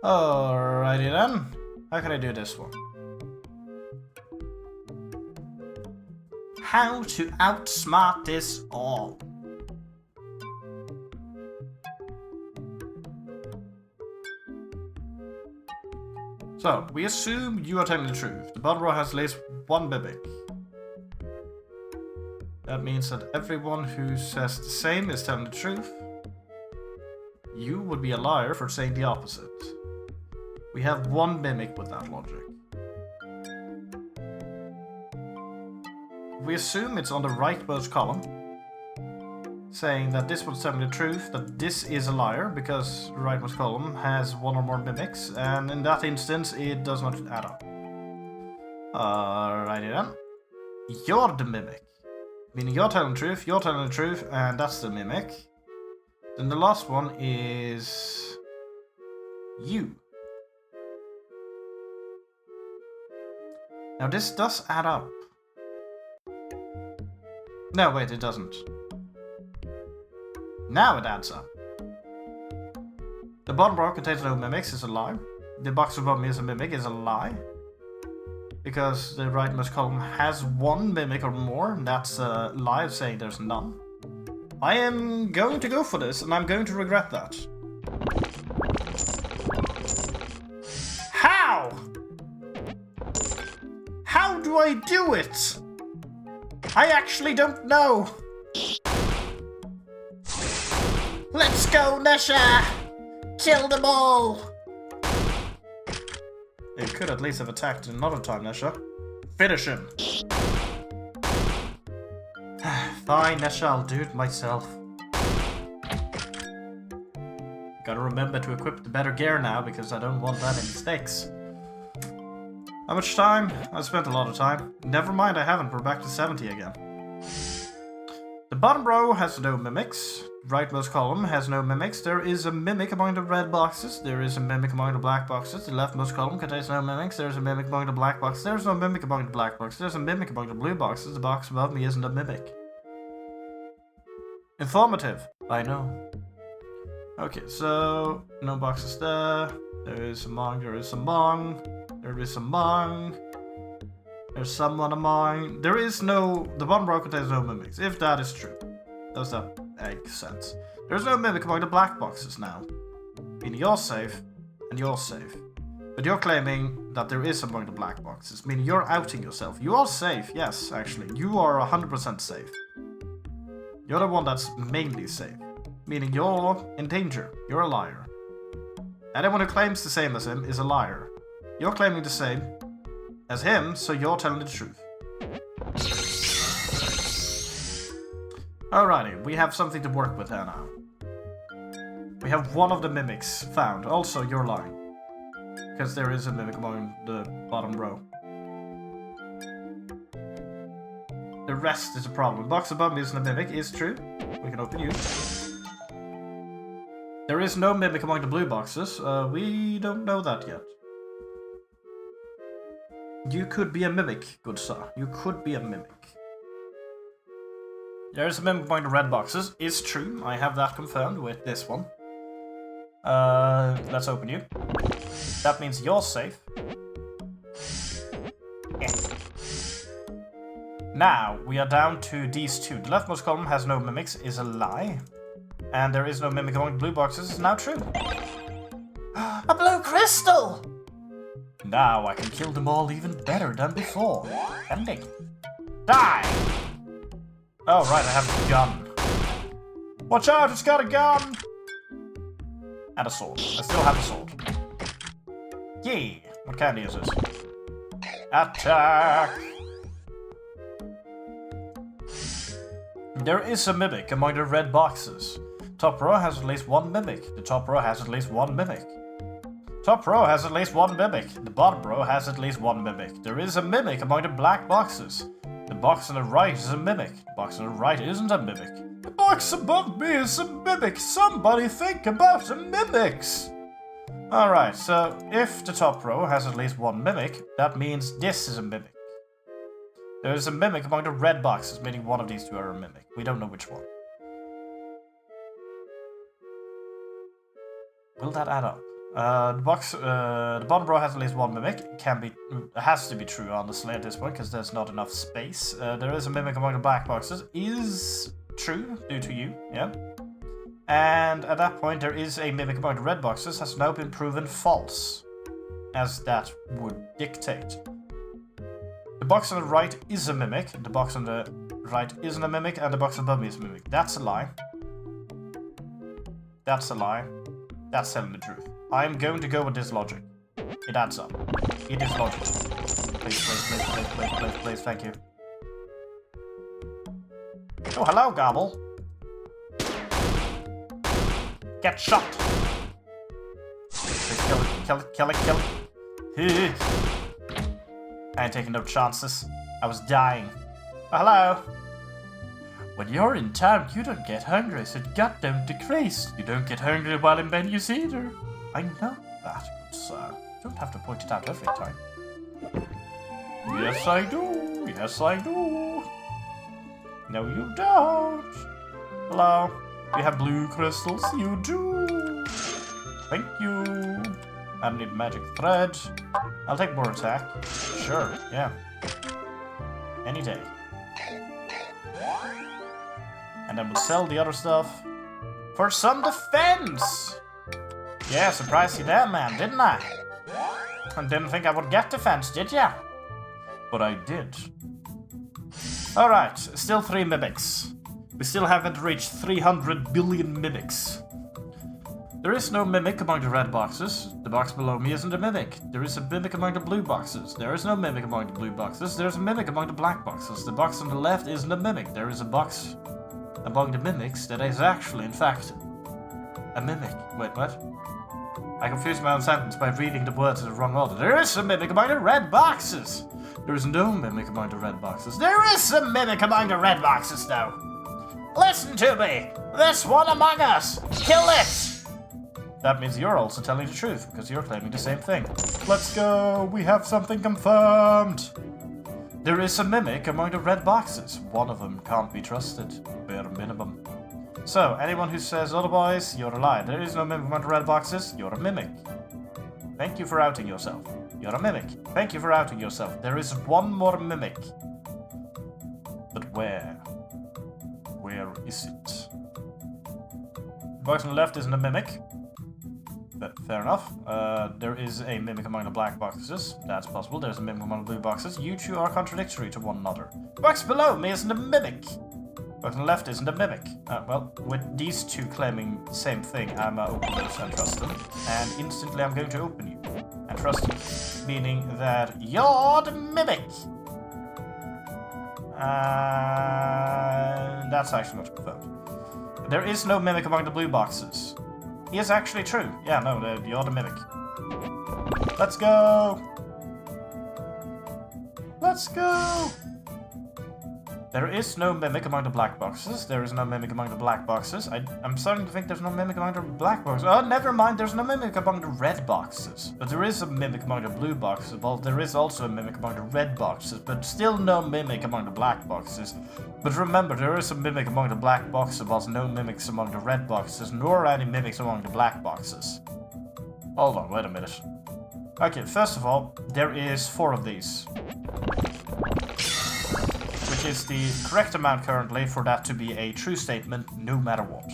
Alrighty then. How can I do this one? How to outsmart this all. So, we assume you are telling the truth. The bottom row has at least one mimic. That means that everyone who says the same is telling the truth. You would be a liar for saying the opposite. We have one mimic with that logic. We assume it's on the rightmost column, saying that this one's telling the truth, that this is a liar, because the rightmost column has one or more mimics, and in that instance, it does not add up. Alrighty then. You're the mimic. Meaning you're telling the truth, and that's the mimic. Then the last one is... you. Now this does add up. No, wait, it doesn't. Now it adds up. The bottom row contains no mimics is a lie. The box above me is a mimic is a lie. Because the rightmost column has one mimic or more, and that's a lie of saying there's none. I am going to go for this, and I'm going to regret that. How? How do I do it? I actually don't know. Let's go, Nesha! Kill them all! You could at least have attacked another time, Nesha. Finish him! Fine, Nesha, I'll do it myself. Gotta remember to equip the better gear now, because I don't want that in mistakes. How much time? I spent a lot of time. Never mind, I haven't. We're back to 70 again. The bottom row has no mimics. Rightmost column has no mimics. There is a mimic among the red boxes. There is a mimic among the black boxes. The leftmost column contains no mimics. There's a mimic among the black boxes. There's no mimic among the black boxes. There's a mimic among the blue boxes. The box above me isn't a mimic. Informative. I know. Okay, so no boxes there. There is among. There is among. There is among. There's someone among. There is no. The bottom row contains no mimics. If that is true, does that make sense? There's no mimic among the black boxes now. Meaning you're safe, and you're safe. But you're claiming that there is among the black boxes, meaning you're outing yourself. You are safe, yes, actually. You are 100% safe. You're the one that's mainly safe, meaning you're in danger. You're a liar. Anyone who claims the same as him is a liar. You're claiming the same as him, so you're telling the truth. Alrighty, we have something to work with here now. We have one of the mimics found. Also, you're lying. Because there is a mimic among the bottom row. The rest is a problem. Box above me isn't a mimic, is true. We can open you. There is no mimic among the blue boxes. We don't know that yet. You could be a mimic, good sir. You could be a mimic. There is a mimic among the red boxes, is true. I have that confirmed with this one. Let's open you. That means you're safe. Yeah. Now, we are down to these two. The leftmost column has no mimics, is a lie. And there is no mimic among the blue boxes, is now true. A blue crystal! Now I can kill them all even better than before. Ending. Die! Oh, right, I have a gun. Watch out, it's got a gun! And a sword. I still have a sword. Yay! What candy is this? Attack! There is a mimic among the red boxes. Top row has at least one mimic. The top row has at least one mimic. Top row has at least one mimic. The bottom row has at least one mimic. There is a mimic among the black boxes. The box on the right is a mimic. The box on the right isn't a mimic. The box above me is a mimic. Somebody think about the mimics. Alright, so if the top row has at least one mimic, that means this is a mimic. There is a mimic among the red boxes, meaning one of these two are a mimic. We don't know which one. Will that add up? The bottom row has at least one mimic. It has to be true, honestly, at this point, because there's not enough space. There is a mimic among the black boxes. Is true, due to you, yeah. And at that point, there is a mimic among the red boxes. Has now been proven false, as that would dictate. The box on the right is a mimic. The box on the right isn't a mimic, and the box above me is a mimic. That's a lie. That's a lie. That's telling the truth. I'm going to go with this logic. It adds up. It is logical. Please, thank you. Oh, hello, Gobble. Get shot. Please kill it. I ain't taking no chances. I was dying. Oh, hello. When you're in town, you don't get hungry, so goddamn decreased. You don't get hungry while in menus either. I know that, good sir. You don't have to point it out every time. Yes, I do. Yes, I do. No, you don't. Hello. You have blue crystals? You do. Thank you. I need magic thread. I'll take more attack. Sure, yeah. Any day. And then we'll sell the other stuff for some defense! Yeah, surprised you there, man, didn't I? And didn't think I would get defense, did ya? But I did. Alright, still 3 mimics. We still haven't reached 300 billion mimics. There is no mimic among the red boxes. The box below me isn't a mimic. There is a mimic among the blue boxes. There is no mimic among the blue boxes. There's a mimic among the black boxes. The box on the left isn't a mimic. There is a box among the mimics that is actually, in fact, a mimic. Wait, what? I confused my own sentence by reading the words in the wrong order. There is a mimic among the red boxes! There is no mimic among the red boxes. There is a mimic among the red boxes, though! Listen to me! This one among us! Kill it! That means you're also telling the truth, because you're claiming the same thing. Let's go! We have something confirmed! There is a mimic among the red boxes. One of them can't be trusted, bare minimum. So, anyone who says otherwise, you're a liar. There is no mimic among the red boxes, you're a mimic. Thank you for outing yourself. You're a mimic. Thank you for outing yourself. There is one more mimic. But where? Where is it? The box on the left isn't a mimic. But fair enough. There is a mimic among the black boxes. That's possible. There's a mimic among the blue boxes. You two are contradictory to one another. The box below me isn't a mimic. The box on the left isn't a mimic. Well, with these two claiming the same thing, I'm open those and trust them. And instantly I'm going to open you. And trust you. Meaning that you're the mimic. That's actually not confirmed. There is no mimic among the blue boxes. He is actually true. Yeah, no, you're the mimic. Let's go! Let's go! There is no mimic among the black boxes. There is no mimic among the black boxes. I'm starting to think there's no mimic among the black boxes. Oh, never mind, there's no mimic among the red boxes. But there is a mimic among the blue boxes. Well, there is also a mimic among the red boxes, but still no mimic among the black boxes. But remember, there is a mimic among the black boxes, but no mimics among the red boxes, nor any mimics among the black boxes. Hold on, wait a minute. Okay, first of all, there is 4 of these. Which is the correct amount currently for that to be a true statement, no matter what.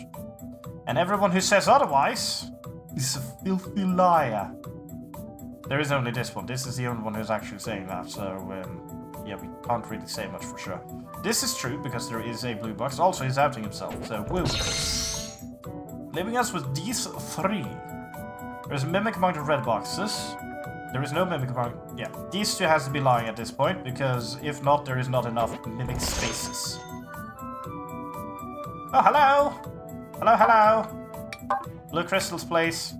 And everyone who says otherwise is a filthy liar. There is only this one. This is the only one who's actually saying that, so yeah, we can't really say much for sure. This is true because there is a blue box. Also, he's outing himself, so woo. Leaving us with these 3. There's a mimic among the red boxes. There is no mimic among... Yeah, these 2 has to be lying at this point, because if not, there is not enough mimic spaces. Oh, hello! Hello, hello! Blue crystals, please.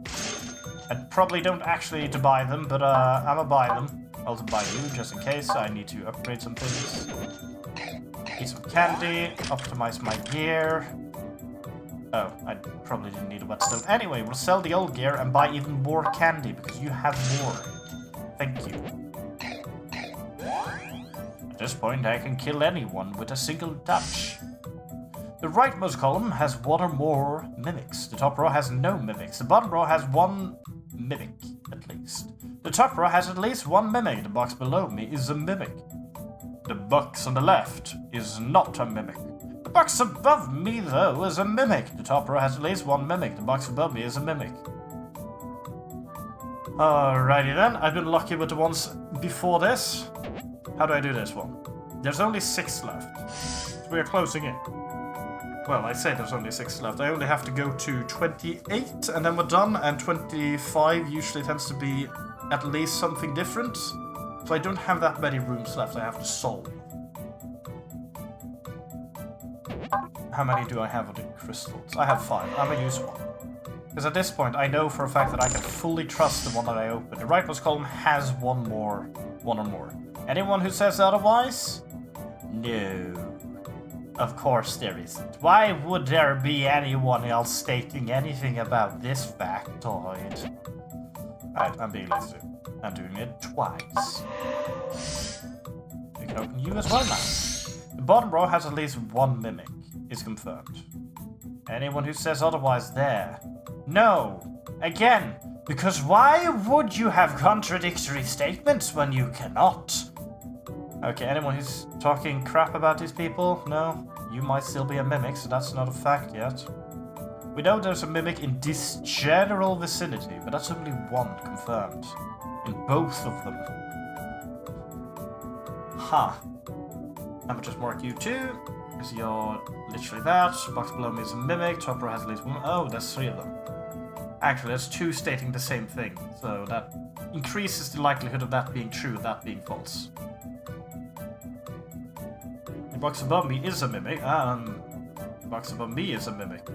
I probably don't actually need to buy them, but I'ma buy them. I'll buy you, just in case I need to upgrade some things. Eat some candy, optimize my gear. Oh, I probably didn't need a whetstone. Anyway, we'll sell the old gear and buy even more candy, because you have more. Thank you. At this point, I can kill anyone with a single touch. The rightmost column has 1 or more mimics. The top row has no mimics. The bottom row has 1 mimic, at least. The top row has at least 1 mimic. The box below me is a mimic. The box on the left is not a mimic. The box above me, though, is a mimic. The top row has at least 1 mimic. The box above me is a mimic. Alrighty then, I've been lucky with the ones before this. How do I do this one? There's only 6 left. So we are closing in. Well, I say there's only 6 left. I only have to go to 28 and then we're done, and 25 usually tends to be at least something different. So I don't have that many rooms left I have to solve. How many do I have of the crystals? I have 5. I'm gonna use 1. Because at this point, I know for a fact that I can fully trust the one that I opened. The rightmost column has 1 or more. Anyone who says otherwise? No. Of course there isn't. Why would there be anyone else stating anything about this factoid? Alright, I'm being lazy. I'm doing it twice. We can open you as well now. The bottom row has at least 1 mimic. Is confirmed. Anyone who says otherwise there? No! Again! Because why would you have contradictory statements when you cannot? Okay, anyone who's talking crap about these people? No? You might still be a mimic, so that's not a fact yet. We know there's a mimic in this general vicinity, but that's only 1 confirmed. In both of them. Ha! I'm gonna just mark you 2. Because you're literally that. Box below me is a mimic. Top row has at least 1. Oh, there's 3 of them. Actually, there's 2 stating the same thing. So that increases the likelihood of that being true, that being false. The box above me is a mimic. The box above me is a mimic.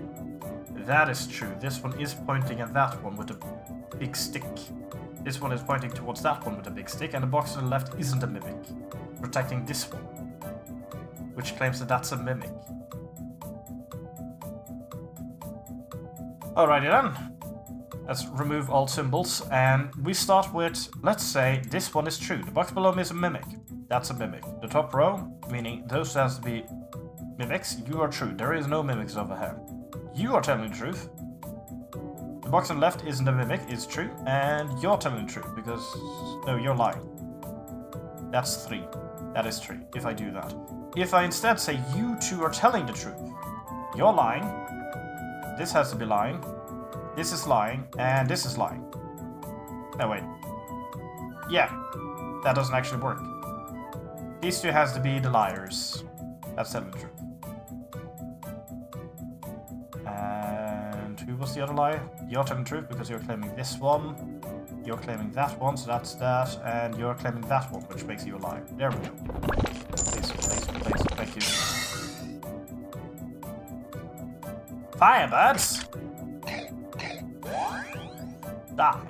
That is true. This one is pointing at that one with a big stick. This one is pointing towards that one with a big stick. And the box on the left isn't a mimic. Protecting this one. Which claims that that's a mimic. Alrighty then. Let's remove all symbols, and we start with, let's say, this one is true. The box below me is a mimic. That's a mimic. The top row, meaning those has to be mimics, you are true. There is no mimics over here. You are telling the truth. The box on the left isn't a mimic, it's true. And you're telling the truth because... No, you're lying. That's 3. That is 3, if I do that. If I instead say you two are telling the truth, you're lying, this has to be lying, this is lying, and this is lying. No, wait. Yeah, that doesn't actually work. These two has to be the liars. That's telling the truth. And who was the other liar? You're telling the truth because you're claiming this one. You're claiming that one, so that's that. And you're claiming that one, which makes you a liar. There we go. Please, please, please. Thank you. Firebirds! Die.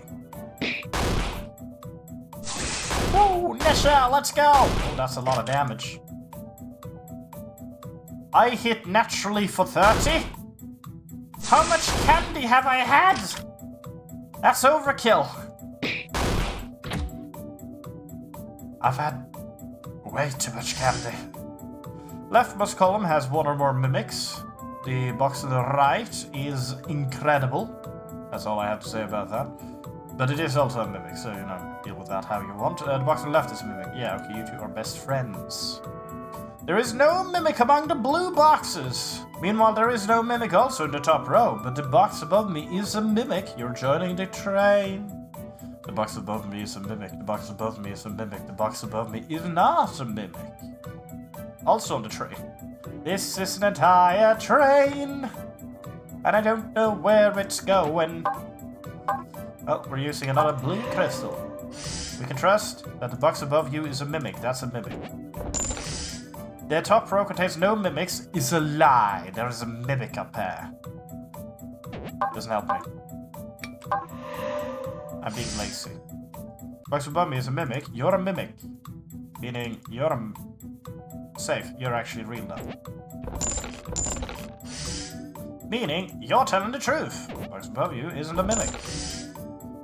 Woo! Nesha, let's go! Oh, that's a lot of damage. I hit naturally for 30? How much candy have I had? That's overkill. I've had way too much candy. Leftmost column has 1 or more mimics. The box to the right is incredible. That's all I have to say about that. But it is also a mimic, so, you know, deal with that how you want. The box on the left is a mimic. Yeah, okay, you two are best friends. There is no mimic among the blue boxes. Meanwhile, there is no mimic also in the top row, but the box above me is a mimic. You're joining the train. The box above me is a mimic. The box above me is a mimic. The box above me is not a mimic. Also on the train. This is an entire train. And I don't know where it's going. Oh, we're using another blue crystal. We can trust that the box above you is a mimic. That's a mimic. The top row contains no mimics is a lie. There is a mimic up there. Doesn't help me. I'm being lazy. Box above me is a mimic. You're a mimic. Meaning you're safe. You're actually real now. Meaning you're telling the truth. Box above you isn't a mimic.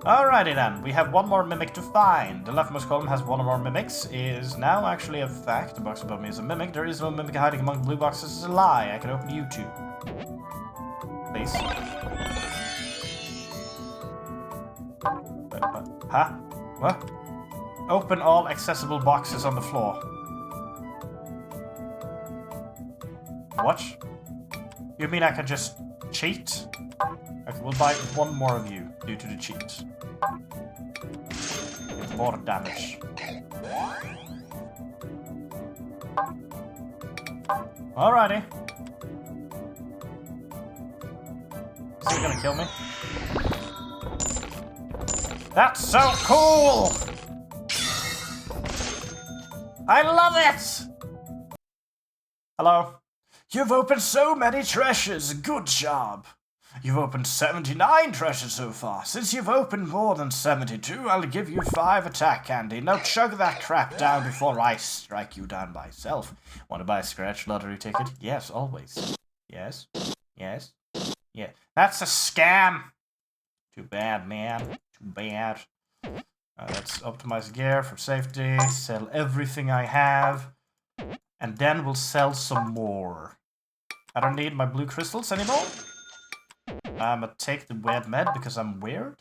Alrighty then, we have 1 more mimic to find. The leftmost column has 1 or more mimics, is now actually a fact. The box above me is a mimic. There is no mimic hiding among the blue boxes. It's a lie. I can open you two. Please. Huh? What? Open all accessible boxes on the floor. What? You mean I can just cheat? Okay, we'll buy 1 more of you due to the cheat. It's more damage. Alrighty. Is he gonna kill me? That's so cool! I love it! Hello? You've opened so many treasures. Good job. You've opened 79 treasures so far. Since you've opened more than 72, I'll give you 5 attack candy. Now chug that crap down before I strike you down myself. Want to buy a scratch lottery ticket? Yes, always. Yes. Yes. Yeah. That's a scam. Too bad, man. Too bad. Let's optimize gear for safety. Sell everything I have. And then we'll sell some more. I don't need my blue crystals anymore. I'm gonna take the weird med because I'm weird.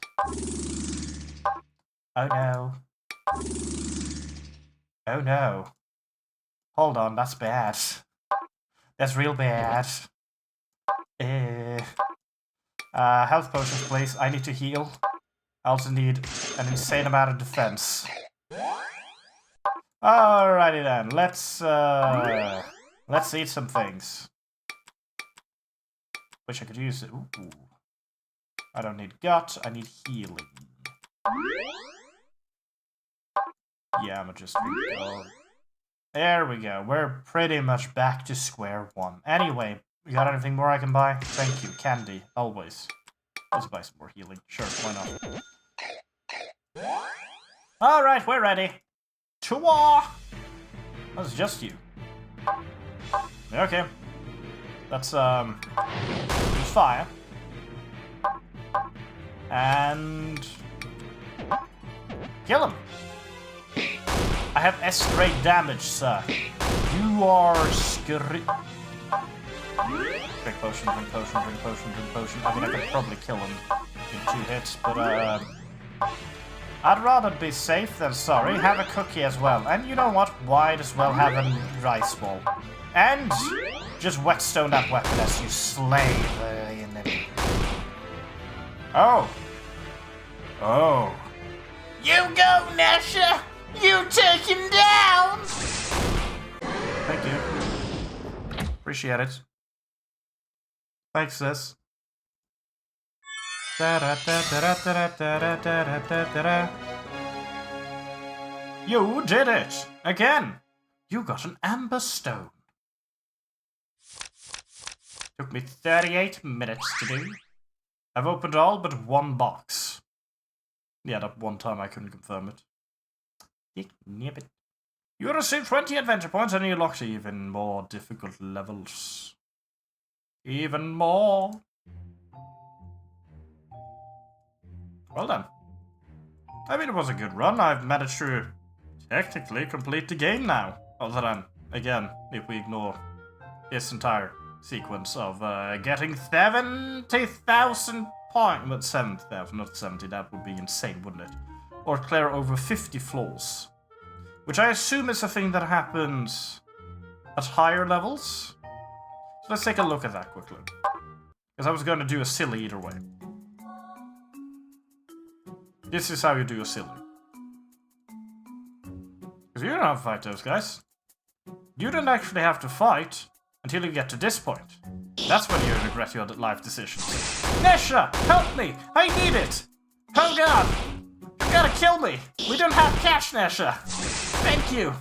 Oh no. Oh no. Hold on, that's bad. That's real bad. Health potions, please. I need to heal. I also need an insane amount of defense. Alrighty then, let's eat some things. Wish I could use it. Ooh. I don't need gut, I need healing. Yeah, I'm just go. There we go. We're pretty much back to square 1. Anyway, you got anything more I can buy? Thank you. Candy, always. Let's buy some more healing. Sure, why not? Alright, we're ready. To war! That's just you. Okay. Let's, use fire. And... kill him! I have S-grade damage, sir. You are Drink potion, drink potion, drink potion, drink potion. I mean, I could probably kill him in 2 hits, but I'd rather be safe than sorry. Have a cookie as well. And you know what? Might as well have a rice ball. And just whetstone that weapon as you slay the enemy. Oh. Oh. You go, Nesha! You take him down! Thank you. Appreciate it. Thanks, sis. You did it! Again! You got an amber stone. Took me 38 minutes to do. I've opened all but 1 box. Yeah, that one time I couldn't confirm it. You received 20 adventure points and you unlocked even more difficult levels. Even more. Well done. I mean, it was a good run. I've managed to technically complete the game now. Other than, again, if we ignore this entire sequence of getting 70,000 points. But 7,000, not 70. That would be insane, wouldn't it? Or clear over 50 floors. Which I assume is a thing that happens at higher levels. So let's take a look at that quickly. Because I was going to do a silly either way. This is how you do a silly. Because you don't have to fight those guys. You don't actually have to fight until you get to this point. That's when you regret your life decisions. Nesha, help me! I need it! Oh god! You gotta kill me! We don't have cash, Nesha! Thank you!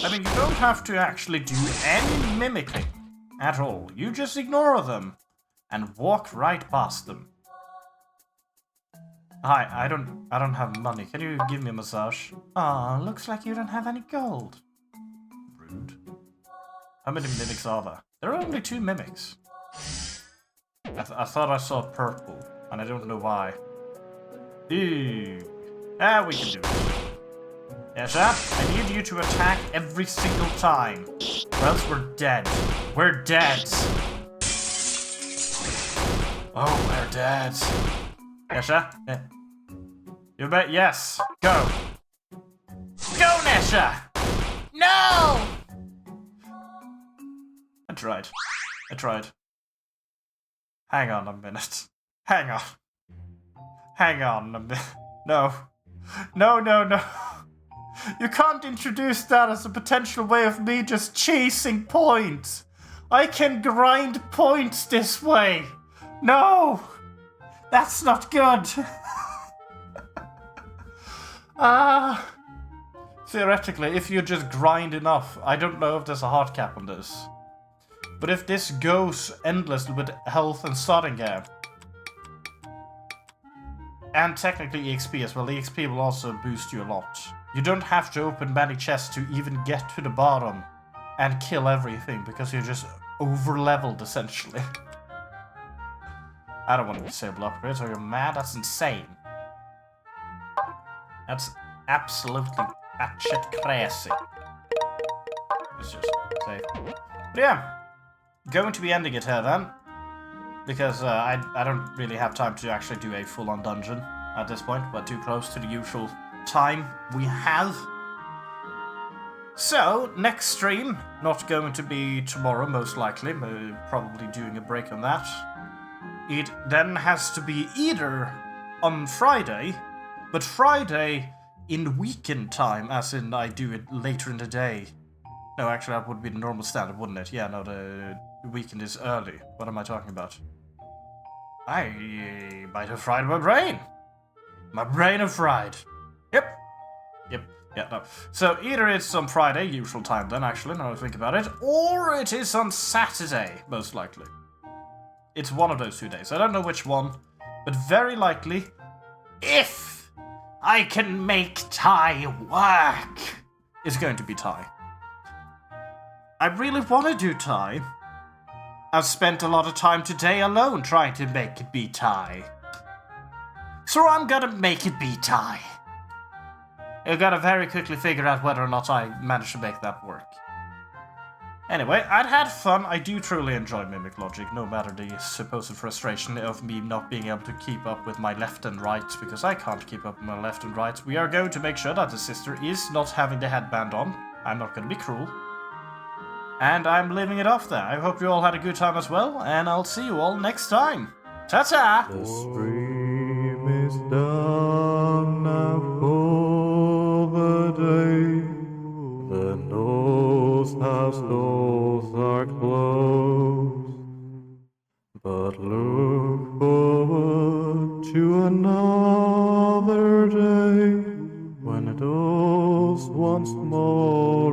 I mean, you don't have to actually do any mimicking at all. You just ignore them and walk right past them. Hi, I don't have money. Can you give me a massage? Ah, looks like you don't have any gold. Rude. How many mimics are there? There are only 2 mimics. I thought I saw purple, and I don't know why. Ew. Ah, we can do it. Yes, I need you to attack every single time, or else we're dead. We're dead. Oh, we're dead. Nesha? You bet, yes. Go. Go, Nesha! No! I tried. Hang on a minute. Hang on a minute. No. No. You can't introduce that as a potential way of me just chasing points. I can grind points this way. No! That's not good. Theoretically, if you just grind enough, I don't know if there's a hard cap on this. But if this goes endless with health and starting gap, and technically EXP as well, EXP will also boost you a lot. You don't have to open many chests to even get to the bottom and kill everything, because you're just over-leveled, essentially. I don't want to disable upgrades, are you mad? That's insane. That's absolutely batshit crazy. Let's just say. But yeah, going to be ending it here then. Because I don't really have time to actually do a full-on dungeon at this point. We're too close to the usual time we have. So, next stream, not going to be tomorrow most likely. Probably doing a break on that. It then has to be either on Friday, but Friday in weekend time, as in I do it later in the day. No, actually that would be the normal standard, wouldn't it? Yeah, no, the weekend is early. What am I talking about? I might have fried my brain. My brain have fried. Yep. Yeah, no. So either it's on Friday, usual time then, actually, now I think about it, or it is on Saturday, most likely. It's one of those 2 days. I don't know which one, but very likely, if I can make Ty work, it's going to be Ty. I really want to do Ty. I've spent a lot of time today alone trying to make it be Ty. So I'm gonna make it be Ty. I've gotta very quickly figure out whether or not I manage to make that work. Anyway, I'd had fun. I do truly enjoy Mimic Logic, no matter the supposed frustration of me not being able to keep up with my left and right, because I can't keep up with my left and right. We are going to make sure that the sister is not having the headband on. I'm not going to be cruel. And I'm leaving it off there. I hope you all had a good time as well, and I'll see you all next time. Ta-ta! The stream is done now for the day. The Norse house doors are closed. But look forward to another day when it all once more